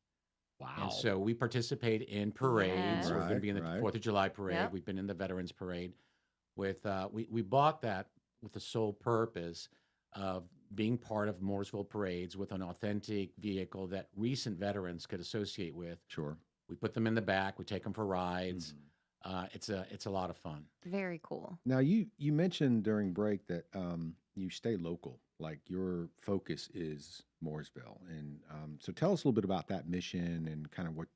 Speaker 4: Wow.
Speaker 5: And so we participate in parades.
Speaker 3: Yeah.
Speaker 5: We're going to be in the 4th of July parade.
Speaker 3: Yep.
Speaker 5: We've been in the Veterans Parade. We bought that with the sole purpose of being part of Mooresville parades with an authentic vehicle that recent veterans could associate with.
Speaker 4: Sure.
Speaker 5: We put them in the back. We take them for rides. It's a lot of fun.
Speaker 3: Very cool.
Speaker 4: Now, you mentioned during break that you stay local, like your focus is Mooresville, and so tell us a little bit about that mission and kind of what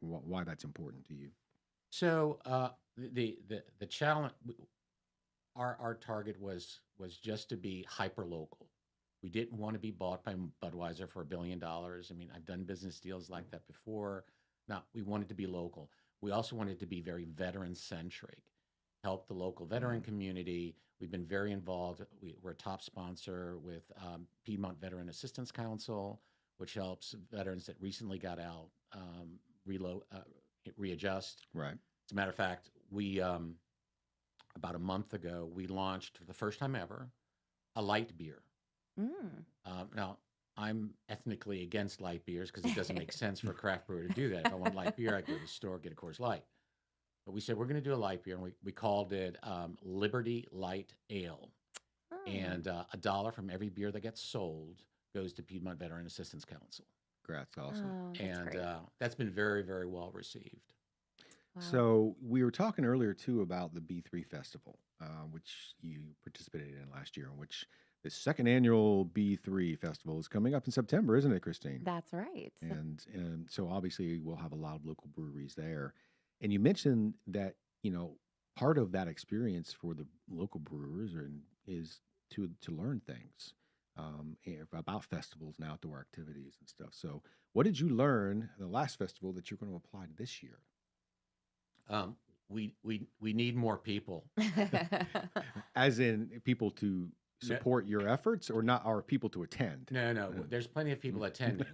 Speaker 4: why that's important to you.
Speaker 5: So the challenge, our target was just to be hyper local. We didn't want to be bought by Budweiser for $1 billion. I mean, I've done business deals like that before. No, we wanted to be local. We also wanted to be very veteran centric, help the local veteran community. We've been very involved. We're a top sponsor with Piedmont Veteran Assistance Council, which helps veterans that recently got out readjust.
Speaker 4: Right.
Speaker 5: As a matter of fact, we about a month ago, we launched for the first time ever a light beer. Now, I'm ethnically against light beers because it doesn't make sense for a craft brewer to do that. If I want light beer, I go to the store, get a Coors Light. But we said we're going to do a light beer, and we called it Liberty Light Ale. And $1 from every beer that gets sold goes to Piedmont Veteran Assistance Council.
Speaker 4: That's awesome.
Speaker 5: And that's been very, very well received.
Speaker 3: Wow.
Speaker 4: So we were talking earlier too about the B3 Festival, which you participated in last year, in which the second annual B3 Festival is coming up in September, isn't it, Christine?
Speaker 3: That's right.
Speaker 4: And so obviously we'll have a lot of local breweries there. And you mentioned that, part of that experience for the local brewers is to learn things about festivals and outdoor activities and stuff. So what did you learn at the last festival that you're going to apply to this year?
Speaker 5: We need more people.
Speaker 4: As in people to support your efforts, or not, or people to attend?
Speaker 5: No. There's plenty of people attending.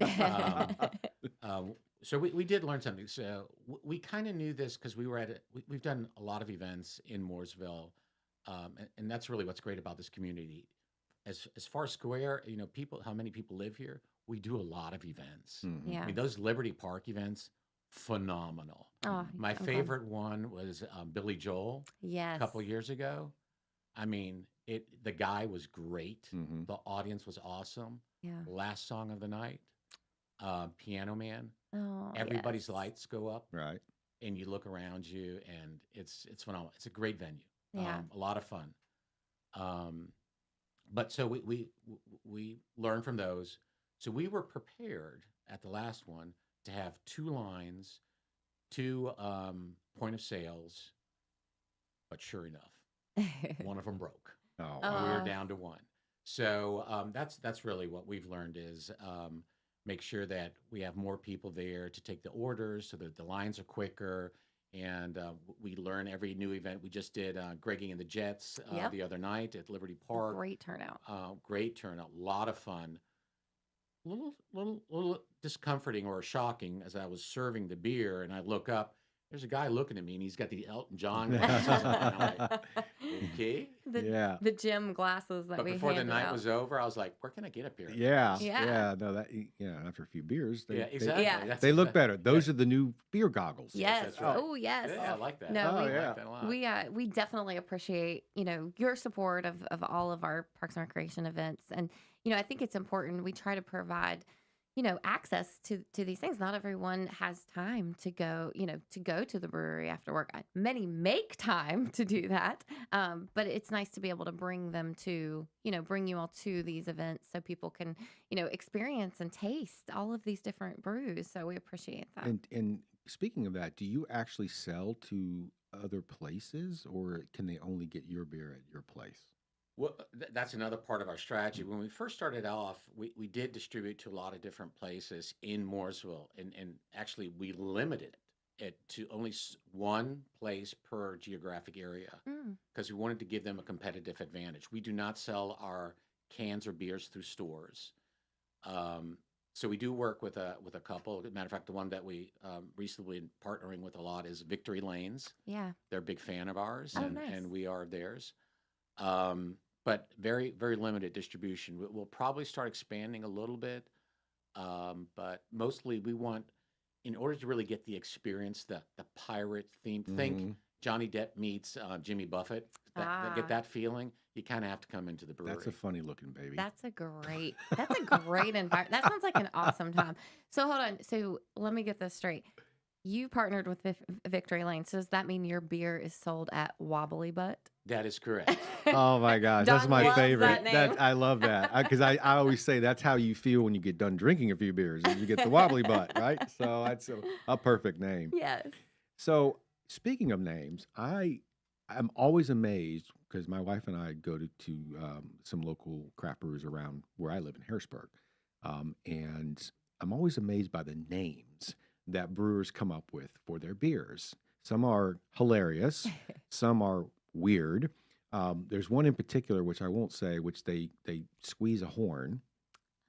Speaker 5: So we did learn something. So we kind of knew this because we were at it. We've done a lot of events in Mooresville, and that's really what's great about this community. As far as Square, people, how many people live here? We do a lot of events.
Speaker 3: Yeah.
Speaker 5: I mean, those Liberty Park events, phenomenal.
Speaker 3: Oh,
Speaker 5: My favorite one was Billy Joel.
Speaker 3: Yes.
Speaker 5: A couple years ago. I mean, the guy was great. The audience was awesome.
Speaker 3: Yeah.
Speaker 5: Last song of the night, Piano Man.
Speaker 3: Oh,
Speaker 5: Everybody's
Speaker 3: yes.
Speaker 5: lights go up.
Speaker 4: Right.
Speaker 5: And you look around you, and it's phenomenal. It's a great venue.
Speaker 3: Yeah.
Speaker 5: A lot of fun. But so we learned from those. So we were prepared at the last one to have 2 lines, 2 point of sales. But sure enough, one of them broke.
Speaker 4: Oh,
Speaker 5: we were down to 1. So that's really what we've learned is make sure that we have more people there to take the orders so that the lines are quicker. And we learn every new event. We just did Greggy and the Jets the other night at Liberty Park.
Speaker 3: Great turnout.
Speaker 5: Great turnout. A lot of fun. A little discomforting or shocking as I was serving the beer, and I look up. There's a guy looking at me, and he's got the Elton John glasses on. And I'm like, okay.
Speaker 3: The gym glasses that
Speaker 5: but
Speaker 3: we
Speaker 5: before the
Speaker 3: handed
Speaker 5: night
Speaker 3: out.
Speaker 5: was over, I was like, where can I get up here?
Speaker 4: Yeah.
Speaker 3: Yeah.
Speaker 4: No, after a few beers,
Speaker 5: exactly.
Speaker 3: Yeah.
Speaker 4: They look better. Those are the new beer goggles.
Speaker 3: Yes.
Speaker 5: That's right.
Speaker 3: Oh, yes.
Speaker 5: Yeah, I like that.
Speaker 3: No,
Speaker 5: I
Speaker 3: we-
Speaker 5: like that a lot.
Speaker 3: We definitely appreciate, your support of all of our Parks and Recreation events. And, I think it's important. We try to provide, access to these things. Not everyone has time to go, to the brewery after work. Many make time to do that. But it's nice to be able to bring them to, bring you all to these events so people can, experience and taste all of these different brews. So we appreciate that.
Speaker 4: And speaking of that, do you actually sell to other places, or can they only get your beer at your place?
Speaker 5: Well, that's another part of our strategy. When we first started off, we did distribute to a lot of different places in Mooresville, and actually we limited it to only 1 place per geographic area because we wanted to give them a competitive advantage. We do not sell our cans or beers through stores. So we do work with a couple. As a matter of fact, the one that we recently been partnering with a lot is Victory Lanes.
Speaker 3: Yeah.
Speaker 5: They're a big fan of ours,
Speaker 3: Oh,
Speaker 5: and,
Speaker 3: nice.
Speaker 5: and we are theirs. But very, very limited distribution. We'll probably start expanding a little bit, but mostly we want, in order to really get the experience, the pirate theme, think Johnny Depp meets Jimmy Buffett. Get that feeling. You kind of have to come into the brewery.
Speaker 4: That's a funny looking baby.
Speaker 3: That's a great environment. That sounds like an awesome time. So hold on. So let me get this straight. You partnered with Victory Lane. So does that mean your beer is sold at Wobbly Butt?
Speaker 5: That is correct.
Speaker 4: Oh my gosh, that's
Speaker 3: Don
Speaker 4: my
Speaker 3: loves
Speaker 4: favorite.
Speaker 3: that name.
Speaker 4: I love that because I always say that's how you feel when you get done drinking a few beers. Is you get the wobbly butt, right? So that's a perfect name.
Speaker 3: Yes.
Speaker 4: So speaking of names, I'm always amazed because my wife and I go to some local craft breweries around where I live in Harrisburg, and I'm always amazed by the names that brewers come up with for their beers. Some are hilarious, some are weird. There's one in particular which I won't say, which they squeeze a horn,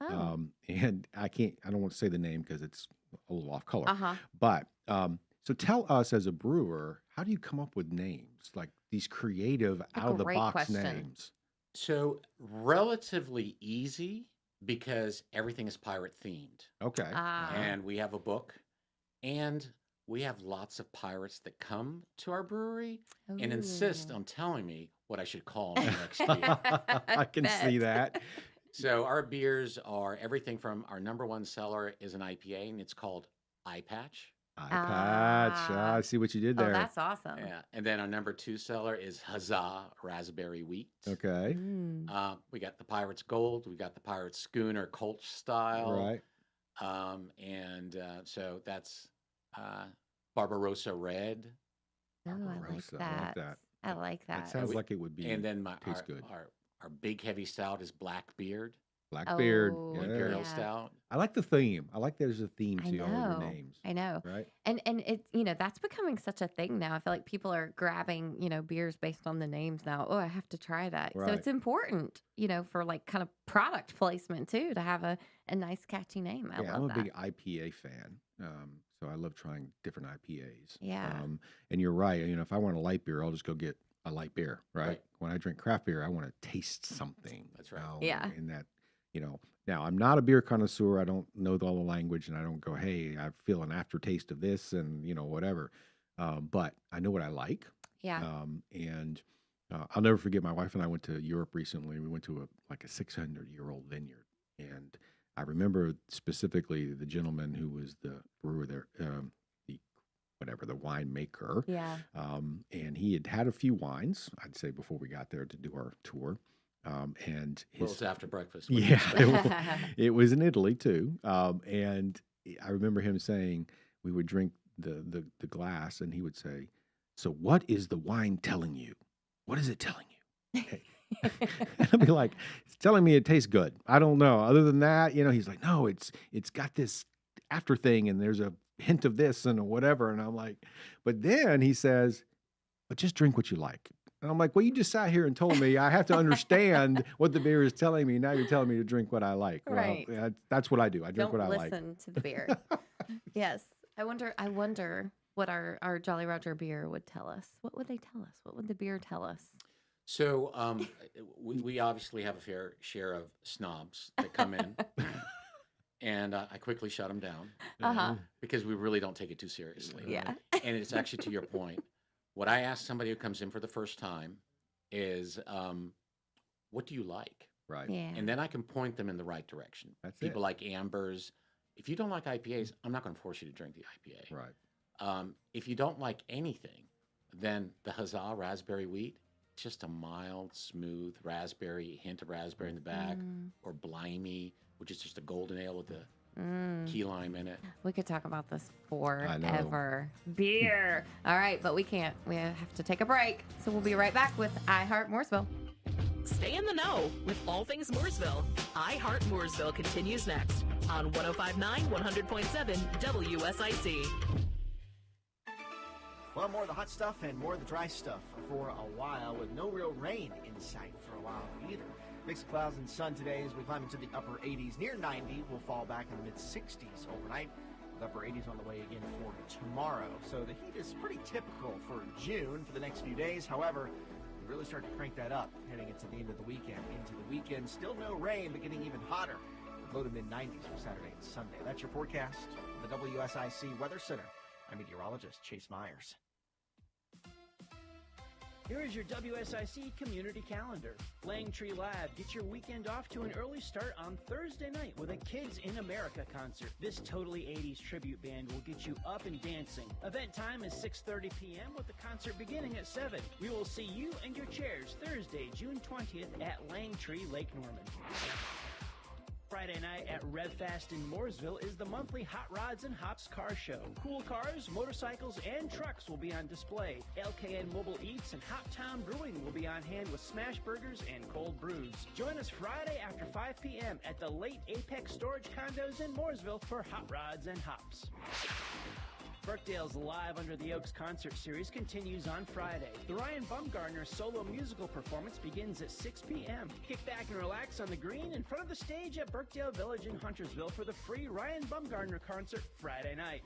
Speaker 4: and I don't want to say the name because it's a little off color. But so tell us as a brewer, how do you come up with names like these creative out of the box names?
Speaker 5: So relatively easy because everything is pirate themed.
Speaker 4: Okay.
Speaker 5: And we have a book, and we have lots of pirates that come to our brewery and insist on telling me what I should call my next beer.
Speaker 4: I can see that.
Speaker 5: So our beers are everything from our number one seller is an IPA, and it's called Eye Patch.
Speaker 4: Eye Patch. I see what you did there.
Speaker 3: Oh, that's awesome.
Speaker 5: Yeah. And then our number two seller is Huzzah Raspberry Wheat.
Speaker 4: Okay.
Speaker 5: We got the Pirates Gold. We got the Pirates Schooner Colch style.
Speaker 4: Right.
Speaker 5: So that's Barbarossa Red.
Speaker 3: Oh, I like that. I like that.
Speaker 4: That sounds like it would be.
Speaker 5: And then
Speaker 4: tastes good.
Speaker 5: Our big heavy stout is Blackbeard.
Speaker 4: Blackbeard.
Speaker 5: Imperial Stout.
Speaker 4: I like the theme. I like there's a theme to all of your names.
Speaker 3: I know.
Speaker 4: Right.
Speaker 3: And it that's becoming such a thing now. I feel like people are grabbing, beers based on the names now. Oh, I have to try that.
Speaker 4: Right.
Speaker 3: So it's important, for like kind of product placement too, to have a nice catchy name. I love
Speaker 4: I'm a
Speaker 3: that.
Speaker 4: big IPA fan. So I love trying different IPAs.
Speaker 3: Yeah.
Speaker 4: And you're right. If I want a light beer, I'll just go get a light beer, right? When I drink craft beer, I want to taste something.
Speaker 5: That's right.
Speaker 3: Yeah.
Speaker 4: And that, now I'm not a beer connoisseur. I don't know all the language, and I don't go, hey, I feel an aftertaste of this and, whatever. But I know what I like.
Speaker 3: Yeah.
Speaker 4: And I'll never forget, my wife and I went to Europe recently. We went to a 600-year-old vineyard. And I remember specifically the gentleman who was the brewer there, the winemaker.
Speaker 3: Yeah.
Speaker 4: And he had a few wines, I'd say, before we got there to do our tour. And
Speaker 5: It was after breakfast.
Speaker 4: Yeah, it was in Italy too. And I remember him saying we would drink the glass, and he would say, "So what is the wine telling you? What is it telling you?" And I'd be like, "It's telling me it tastes good. I don't know. Other than that, he's like, no, it's got this after thing, and there's a hint of this and whatever." And I'm like, but then he says, "But just drink what you like." And I'm like, well, you just sat here and told me I have to understand what the beer is telling me. Now you're telling me to drink what I like.
Speaker 3: Right.
Speaker 4: Well, that's what I do. I drink what I like.
Speaker 3: Don't listen to the beer. Yes. I wonder what our Jolly Roger beer would tell us. What would they tell us? What would the beer tell us?
Speaker 5: So we obviously have a fair share of snobs that come in. And I quickly shut them down because we really don't take it too seriously.
Speaker 3: Yeah.
Speaker 5: And it's actually to your point. What I ask somebody who comes in for the first time is, what do you like?
Speaker 4: Right.
Speaker 3: Yeah.
Speaker 5: And then I can point them in the right direction. People like ambers. If you don't like IPAs, I'm not going to force you to drink the IPA.
Speaker 4: Right.
Speaker 5: If you don't like anything, then the Huzzah Raspberry Wheat, just a mild, smooth raspberry, hint of raspberry in the back, or Blimey, which is just a golden ale with a key lime in it.
Speaker 3: We could talk about this forever. Beer. All right, but we can't. We have to take a break. So we'll be right back with Heart Mooresville.
Speaker 1: Stay in the know with all things Mooresville. Heart Mooresville continues next on 105.9, 100.7 WSIC.
Speaker 6: Well, more of the hot stuff and more of the dry stuff for a while, with no real rain in sight for a while either. Mix of clouds and sun today as we climb into the upper 80s. Near 90, we'll fall back in the mid-60s overnight, with upper 80s on the way again for tomorrow. So the heat is pretty typical for June for the next few days. However, we really start to crank that up heading into the end of the weekend. Into the weekend, still no rain, but getting even hotter, with low to mid-90s for Saturday and Sunday. That's your forecast from the WSIC Weather Center. I'm meteorologist Chase Myers.
Speaker 7: Here is your WSIC community calendar. Langtree Lab, get your weekend off to an early start on Thursday night with a Kids in America concert. This totally 80s tribute band will get you up and dancing. Event time is 6:30 p.m. with the concert beginning at 7. We will see you and your chairs Thursday, June 20th at Langtree, Lake Norman. Friday night at RevFast in Mooresville is the monthly Hot Rods and Hops car show. Cool cars, motorcycles, and trucks will be on display. LKN Mobile Eats and Hot Town Brewing will be on hand with smash burgers and cold brews. Join us Friday after 5 p.m. at the late Apex Storage Condos in Mooresville for Hot Rods and Hops. Burkdale's Live Under the Oaks concert series continues on Friday. The Ryan Bumgardner solo musical performance begins at 6 p.m. Kick back and relax on the green in front of the stage at Burkdale Village in Huntersville for the free Ryan Bumgardner concert Friday night.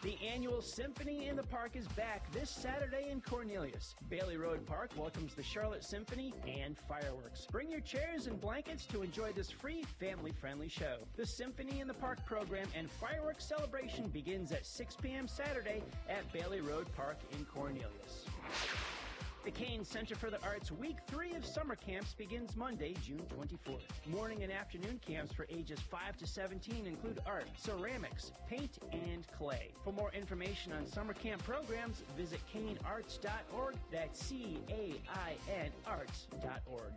Speaker 7: The annual Symphony in the Park is back this Saturday in Cornelius. Bailey Road Park welcomes the Charlotte Symphony and fireworks. Bring your chairs and blankets to enjoy this free, family-friendly show. The Symphony in the Park program and fireworks celebration begins at 6 p.m. Saturday at Bailey Road Park in Cornelius. The Kane Center for the Arts Week 3 of summer camps begins Monday, June 24th. Morning and afternoon camps for ages 5 to 17 include art, ceramics, paint, and clay. For more information on summer camp programs, visit canearts.org. That's C-A-I-N arts.org.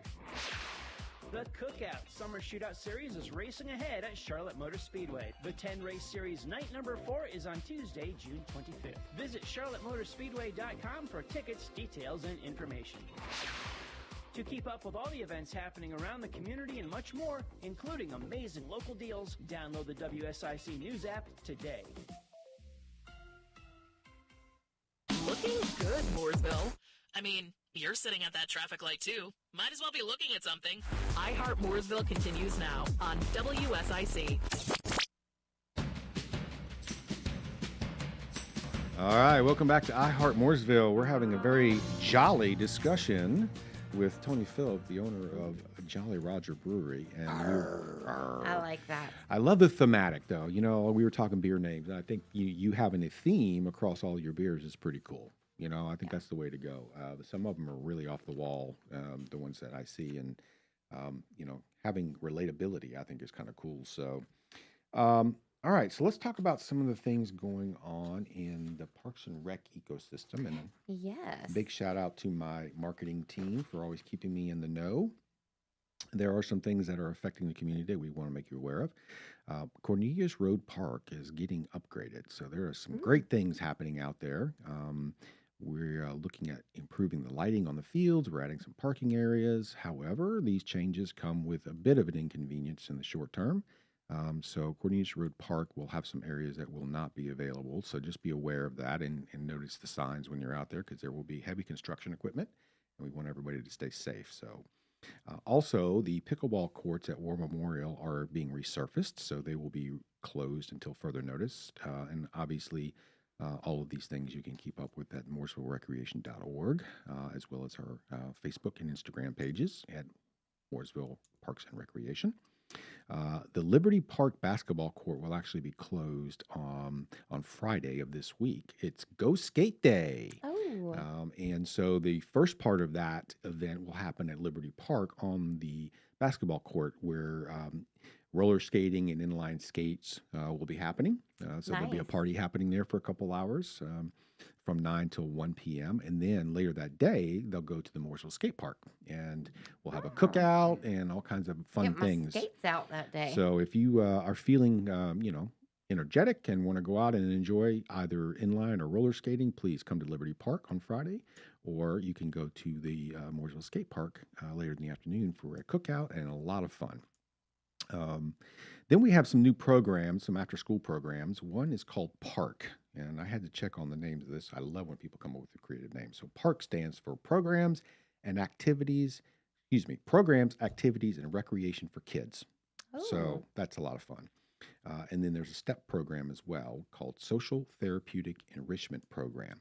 Speaker 7: The Cookout Summer Shootout Series is racing ahead at Charlotte Motor Speedway. The 10-race series night number 4 is on Tuesday, June 25th. Visit charlottemotorspeedway.com for tickets, details, and information. To keep up with all the events happening around the community and much more, including amazing local deals, download the WSIC News app today.
Speaker 1: Looking good, Mooresville. I mean, you're sitting at that traffic light too. Might as well be looking at something. I Heart Mooresville continues now on WSIC.
Speaker 4: All right, welcome back to I Heart Mooresville. We're having a very jolly discussion with Tony Philipp, the owner of Jolly Roger Brewery. And
Speaker 3: I like that.
Speaker 4: I love the thematic, though. You know, we were talking beer names. I think you having a theme across all your beers is pretty cool. You know, I think that's the way to go. Some of them are really off the wall, the ones that I see. And, you know, having relatability, I think, is kind of cool. So, all right. So let's talk about some of the things going on in the Parks and Rec ecosystem. And
Speaker 3: yes,
Speaker 4: big shout out to my marketing team for always keeping me in the know. There are some things that are affecting the community that we want to make you aware of. Cornelius Road Park is getting upgraded. So there are some great things happening out there. We're looking at improving the lighting on the fields. We're adding some parking areas. However, these changes come with a bit of an inconvenience in the short term. So Cornelius Road Park will have some areas that will not be available. So just be aware of that and notice the signs when you're out there, because there will be heavy construction equipment and we want everybody to stay safe. So also, the pickleball courts at War Memorial are being resurfaced, so they will be closed until further notice. And obviously, all of these things you can keep up with at mooresvillerecreation.org, as well as our Facebook and Instagram pages at Mooresville Parks and Recreation. The Liberty Park basketball court will actually be closed on Friday of this week. It's Go Skate Day.
Speaker 3: Oh.
Speaker 4: And so the first part of that event will happen at Liberty Park on the basketball court, where roller skating and inline skates will be happening. So there'll be a party happening there for a couple hours from 9 till 1 p.m. And then later that day, they'll go to the Mooresville Skate Park, and we'll have a cookout and all kinds of fun things.
Speaker 3: Get my skates out that day.
Speaker 4: So if you are feeling, energetic and want to go out and enjoy either inline or roller skating, please come to Liberty Park on Friday, or you can go to the Mooresville Skate Park later in the afternoon for a cookout and a lot of fun. Then we have some new programs, some after-school programs. One is called Park, and I had to check on the names of this. I love when people come up with creative names. So Park stands for Programs, Activities, and Recreation for Kids.
Speaker 3: Oh.
Speaker 4: So that's a lot of fun. And then there's a STEP program as well called Social Therapeutic Enrichment Program.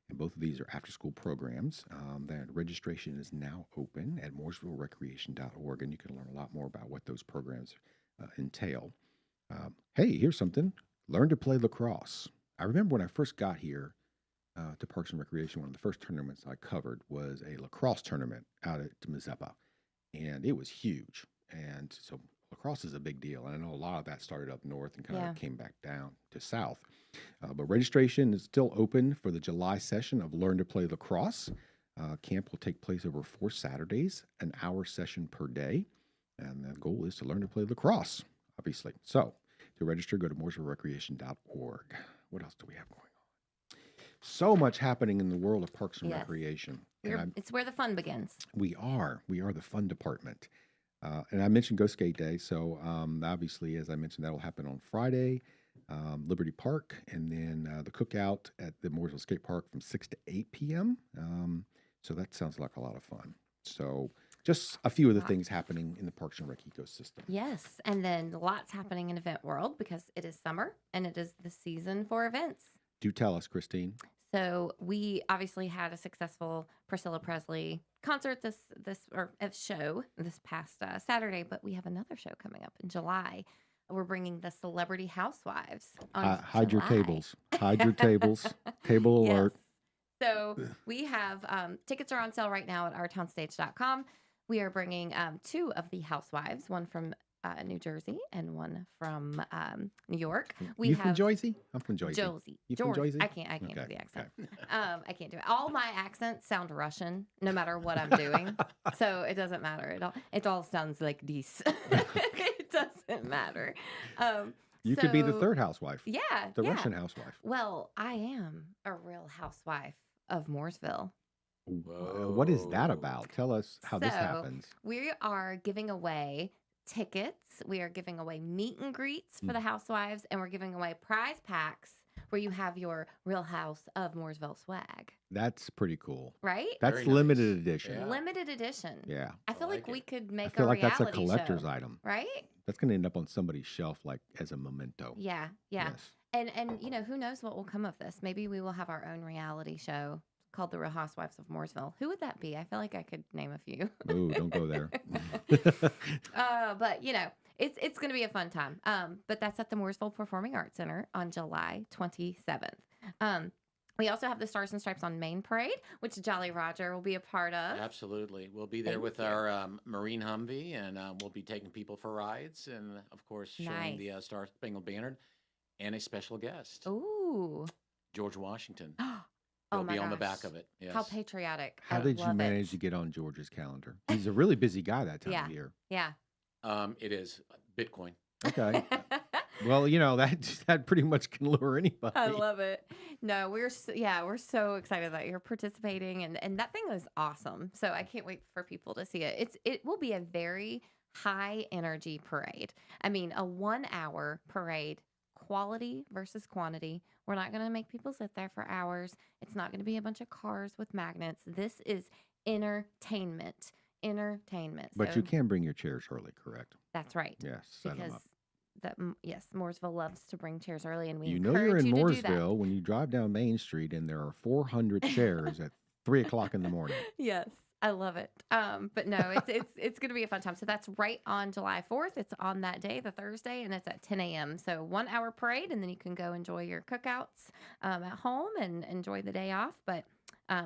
Speaker 4: And both of these are after-school programs. That registration is now open at mooresvillerecreation.org, and you can learn a lot more about what those programs entail. Hey, here's something. Learn to play lacrosse. I remember when I first got here, to Parks and Recreation, one of the first tournaments I covered was a lacrosse tournament out at Mazeppa, and it was huge. And so lacrosse is a big deal, and I know a lot of that started up north and kind of came back down to south. But registration is still open for the July session of Learn to Play Lacrosse. Camp will take place over 4 Saturdays, an hour session per day, and the goal is to learn to play lacrosse, obviously. So to register, go to mooresvillerecreation.org. What else do we have going on? So much happening in the world of Parks and Recreation.
Speaker 3: It's where the fun begins.
Speaker 4: We are the fun department. And I mentioned Go Skate Day. So obviously, as I mentioned, that will happen on Friday, Liberty Park, and then the cookout at the Mooresville Skate Park from 6 to 8 p.m. So that sounds like a lot of fun. So just a few of the things happening in the Parks and Rec ecosystem.
Speaker 3: Yes, and then lots happening in Event World because it is summer and it is the season for events.
Speaker 4: Do tell us, Christine.
Speaker 3: So we obviously had a successful Priscilla Presley concert show this past Saturday, but we have another show coming up in July. We're bringing the Celebrity Housewives on
Speaker 4: Hide your
Speaker 3: July.
Speaker 4: tables. Hide your tables. Table alert.
Speaker 3: So we have tickets are on sale right now at ourtownstage.com. We are bringing 2 of the housewives, one from New Jersey and one from New York.
Speaker 4: You from Jersey? I'm from Jersey.
Speaker 3: Josie.
Speaker 4: You from Jersey?
Speaker 3: I can't do the accent. I can't do it. All my accents sound Russian, no matter what I'm doing. So it doesn't matter. It all sounds like this. It doesn't matter.
Speaker 4: You could be the third housewife.
Speaker 3: Yeah.
Speaker 4: The Russian housewife.
Speaker 3: Well, I am a real housewife of Mooresville.
Speaker 4: What is that about? Tell us how this happens.
Speaker 3: We are giving away tickets. We are giving away meet and greets for the housewives, and we're giving away prize packs where you have your Real House of Mooresville swag.
Speaker 4: That's pretty cool.
Speaker 3: Right?
Speaker 4: That's
Speaker 5: Very
Speaker 4: limited edition.
Speaker 3: Yeah. Limited edition.
Speaker 4: Yeah.
Speaker 3: I feel like we could make
Speaker 4: I feel
Speaker 3: a
Speaker 4: like
Speaker 3: reality
Speaker 4: that's a collector's
Speaker 3: show,
Speaker 4: item.
Speaker 3: right?
Speaker 4: That's going to end up on somebody's shelf like as a memento.
Speaker 3: Yeah.
Speaker 4: Yes.
Speaker 3: And you know, who knows what will come of this? Maybe we will have our own reality show called The Real Housewives of Mooresville. Who would that be? I feel like I could name a few.
Speaker 4: Oh, don't go there.
Speaker 3: But you know, it's going to be a fun time. But that's at the Mooresville Performing Arts Center on July 27th. We also have the Stars and Stripes on Main Parade, which Jolly Roger will be a part of.
Speaker 5: Absolutely. We'll be there with our Marine Humvee, and we'll be taking people for rides, and of course, showing the Star Spangled Banner, and a special guest.
Speaker 3: Ooh.
Speaker 5: George Washington.
Speaker 3: Oh
Speaker 5: He'll
Speaker 3: my
Speaker 5: be on the
Speaker 3: gosh.
Speaker 5: back of it. Yes.
Speaker 3: How patriotic.
Speaker 4: How did you manage to get on George's calendar? He's a really busy guy that time of year.
Speaker 3: Yeah.
Speaker 5: It is Bitcoin.
Speaker 4: Okay. Well, you know, that pretty much can lure anybody.
Speaker 3: I love it. No, we're so excited that you're participating, and that thing is awesome. So I can't wait for people to see it. It will be a very high energy parade. I mean, a 1-hour parade, quality versus quantity. We're not going to make people sit there for hours. It's not going to be a bunch of cars with magnets. This is entertainment.
Speaker 4: But
Speaker 3: So
Speaker 4: you can bring your chairs early, correct?
Speaker 3: that's right.
Speaker 4: Yes. Set 'em
Speaker 3: Because
Speaker 4: up.
Speaker 3: yes, Mooresville loves to bring chairs early, and we
Speaker 4: You know you're
Speaker 3: encourage
Speaker 4: in
Speaker 3: you to do that.
Speaker 4: Mooresville when you drive down Main Street and there are 400 chairs at 3 o'clock in the morning.
Speaker 3: Yes, I love it. But no, it's going to be a fun time. So that's right on July 4th. It's on that day, the Thursday, and it's at 10 a.m. So 1-hour parade, and then you can go enjoy your cookouts at home and enjoy the day off. But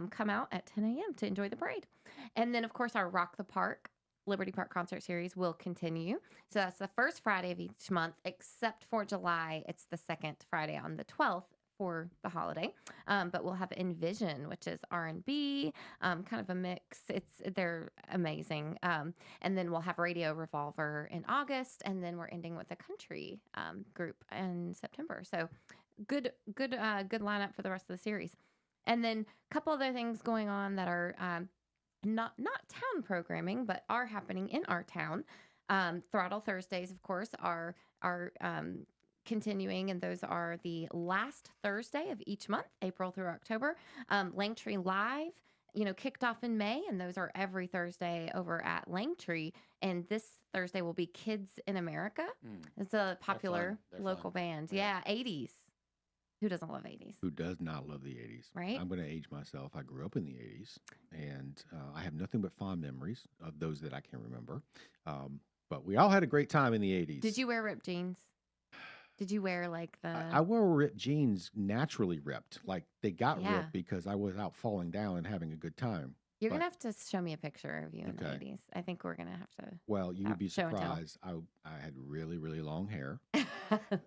Speaker 3: come out at 10 a.m. to enjoy the parade. And then, of course, our Rock the Park Liberty Park concert series will continue. So that's the first Friday of each month, except for July. It's the second Friday on the 12th for the holiday. But we'll have Envision, which is R&B, kind of a mix. They're amazing. And then we'll have Radio Revolver in August, and then we're ending with a country group in September. So good lineup for the rest of the series. And then a couple other things going on that are not town programming, but are happening in our town. Throttle Thursdays, of course, are continuing, and those are the last Thursday of each month, April through October. Langtree Live, kicked off in May, and those are every Thursday over at Langtree. And this Thursday will be Kids in America. It's a popular local band. Yeah, 80s. Who doesn't love 80s?
Speaker 4: Who does not love the 80s?
Speaker 3: Right?
Speaker 4: I'm going to age myself. I grew up in the 80s, and I have nothing but fond memories of those that I can remember. But we all had a great time in the 80s.
Speaker 3: Did you wear ripped jeans? Did you wear like the?
Speaker 4: I wore ripped jeans, naturally ripped. Like they got
Speaker 3: Yeah.
Speaker 4: ripped because I was out falling down and having a good time.
Speaker 3: You're
Speaker 4: But-
Speaker 3: gonna have to show me a picture of you in the
Speaker 4: Okay.
Speaker 3: 80s. I think we're gonna have to.
Speaker 4: Well, you would be
Speaker 3: show and tell.
Speaker 4: surprised. I had really, really long hair.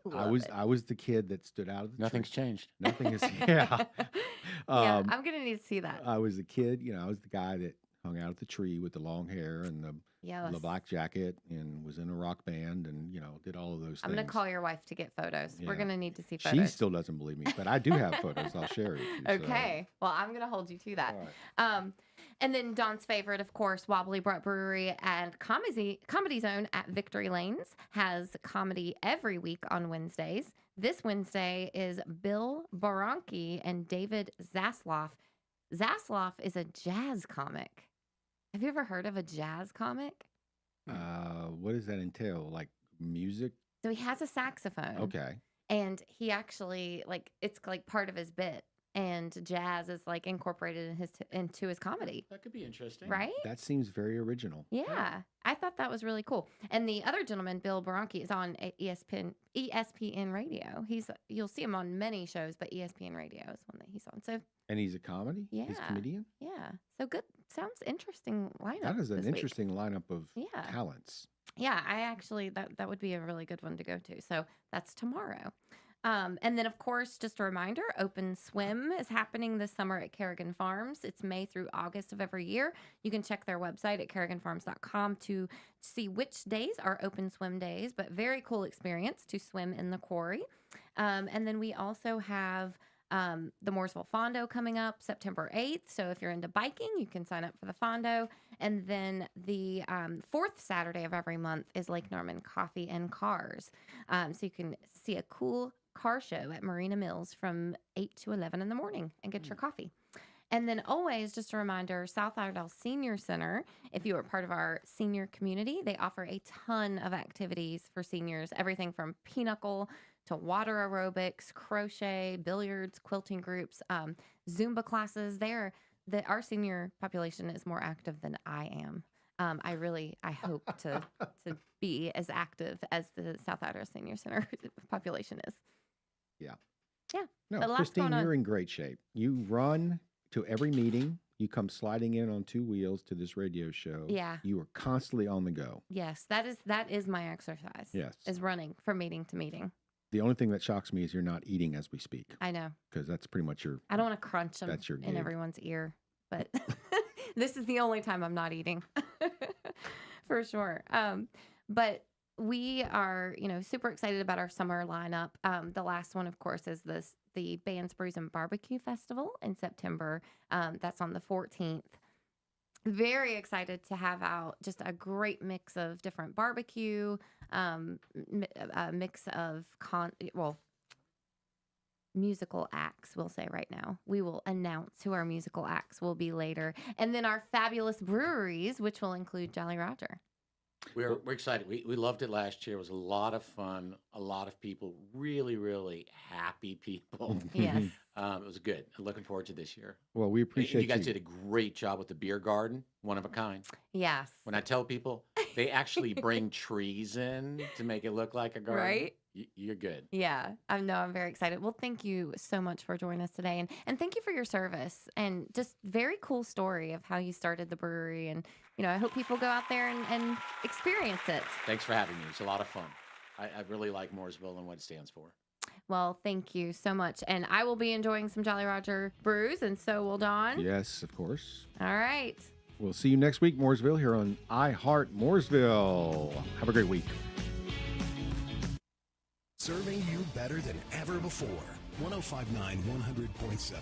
Speaker 3: Love it.
Speaker 4: I was the kid that stood out of the
Speaker 5: Nothing's
Speaker 4: tree.
Speaker 5: changed.
Speaker 4: Nothing is. Yeah.
Speaker 3: Yeah,
Speaker 4: Um,
Speaker 3: I'm gonna need to see that.
Speaker 4: I was the kid. I was the guy that hung out at the tree with the long hair and the
Speaker 3: Yes.
Speaker 4: black jacket and was in a rock band and did all of those
Speaker 3: I'm
Speaker 4: things.
Speaker 3: gonna call your wife to get photos. We're
Speaker 4: Yeah.
Speaker 3: gonna need to see
Speaker 4: She
Speaker 3: photos.
Speaker 4: still doesn't believe me, but I do have photos. I'll share it with you. so-
Speaker 3: Okay. Well, I'm gonna hold you to that.
Speaker 4: All right.
Speaker 3: And then Dawn's favorite, of course, Wobbly Brewery and Comedy Zone at Victory Lanes has comedy every week on Wednesdays. This Wednesday is Bill Baranki and David Zasloff. Zasloff is a jazz comic. Have you ever heard of a jazz comic?
Speaker 4: What does that entail? Like music?
Speaker 3: So he has a saxophone.
Speaker 4: Okay.
Speaker 3: And he actually it's like part of his bit, and jazz is like incorporated into his comedy.
Speaker 5: That could be interesting.
Speaker 3: Right?
Speaker 4: That seems very original.
Speaker 3: Yeah, I thought that was really cool. And the other gentleman, Bill Baranki, is on ESPN Radio. You'll see him on many shows, but ESPN Radio is one that he's on. So
Speaker 4: And he's a comedy? He's a
Speaker 3: Yeah.
Speaker 4: comedian?
Speaker 3: yeah, so good. Sounds interesting lineup.
Speaker 4: That is an
Speaker 3: this week.
Speaker 4: interesting lineup of
Speaker 3: Yeah.
Speaker 4: talents.
Speaker 3: Yeah, I actually that would be a really good one to go to. So that's tomorrow. And then, of course, just a reminder, Open Swim is happening this summer at Kerrigan Farms. It's May through August of every year. You can check their website at kerriganfarms.com to see which days are open swim days, but very cool experience to swim in the quarry. And then we also have the Mooresville Fondo coming up September 8th. So if you're into biking, you can sign up for the Fondo. And then the fourth Saturday of every month is Lake Norman Coffee and Cars. So you can see a cool car show at Marina Mills from 8 to 11 in the morning and get your coffee. And then always, just a reminder, South Iredell Senior Center, if you are part of our senior community, they offer a ton of activities for seniors, everything from pinochle to water aerobics, crochet, billiards, quilting groups, Zumba classes. Our senior population is more active than I am. I hope to be as active as the South Iredell Senior Center population is.
Speaker 4: Yeah.
Speaker 3: Yeah.
Speaker 4: No,
Speaker 3: but lots
Speaker 4: Christine,
Speaker 3: going on.
Speaker 4: you're in great shape. You run to every meeting. You come sliding in on two wheels to this radio show.
Speaker 3: Yeah.
Speaker 4: You are constantly on the go.
Speaker 3: Yes, that is my exercise.
Speaker 4: Yes.
Speaker 3: Is running from meeting to meeting.
Speaker 4: The only thing that shocks me is you're not eating as we speak.
Speaker 3: I know.
Speaker 4: Because that's pretty much your.
Speaker 3: I don't want to crunch them
Speaker 4: That's your
Speaker 3: in
Speaker 4: gig.
Speaker 3: everyone's ear, but this is the only time I'm not eating, for sure. But we are, super excited about our summer lineup. The last one, of course, is the Bands, Brews, and Barbecue Festival in September. That's on the 14th. Very excited to have out just a great mix of different barbecue, a mix of musical acts, we'll say right now. We will announce who our musical acts will be later. And then our fabulous breweries, which will include Jolly Roger.
Speaker 5: We're excited. We loved it last year. It was a lot of fun. A lot of people, really, really happy people.
Speaker 3: Yes.
Speaker 5: It was good. I'm looking forward to this year.
Speaker 4: Well, we appreciate
Speaker 5: you guys did a great job with the beer garden, one of a kind.
Speaker 3: Yes.
Speaker 5: When I tell people, they actually bring trees in to make it look like a garden.
Speaker 3: Right?
Speaker 5: You're good.
Speaker 3: Yeah, I'm very excited. Well, thank you so much for joining us today. And thank you for your service and just very cool story of how you started the brewery. And, I hope people go out there and experience it.
Speaker 5: Thanks for having me. It's a lot of fun. I really like Mooresville and what it stands for.
Speaker 3: Well, thank you so much. And I will be enjoying some Jolly Roger brews, and so will Dawn.
Speaker 4: Yes, of course.
Speaker 3: All right.
Speaker 4: We'll see you next week, Mooresville, here on I Heart Mooresville. Have a great week.
Speaker 2: Serving you better than ever before. 105.9, 100.7.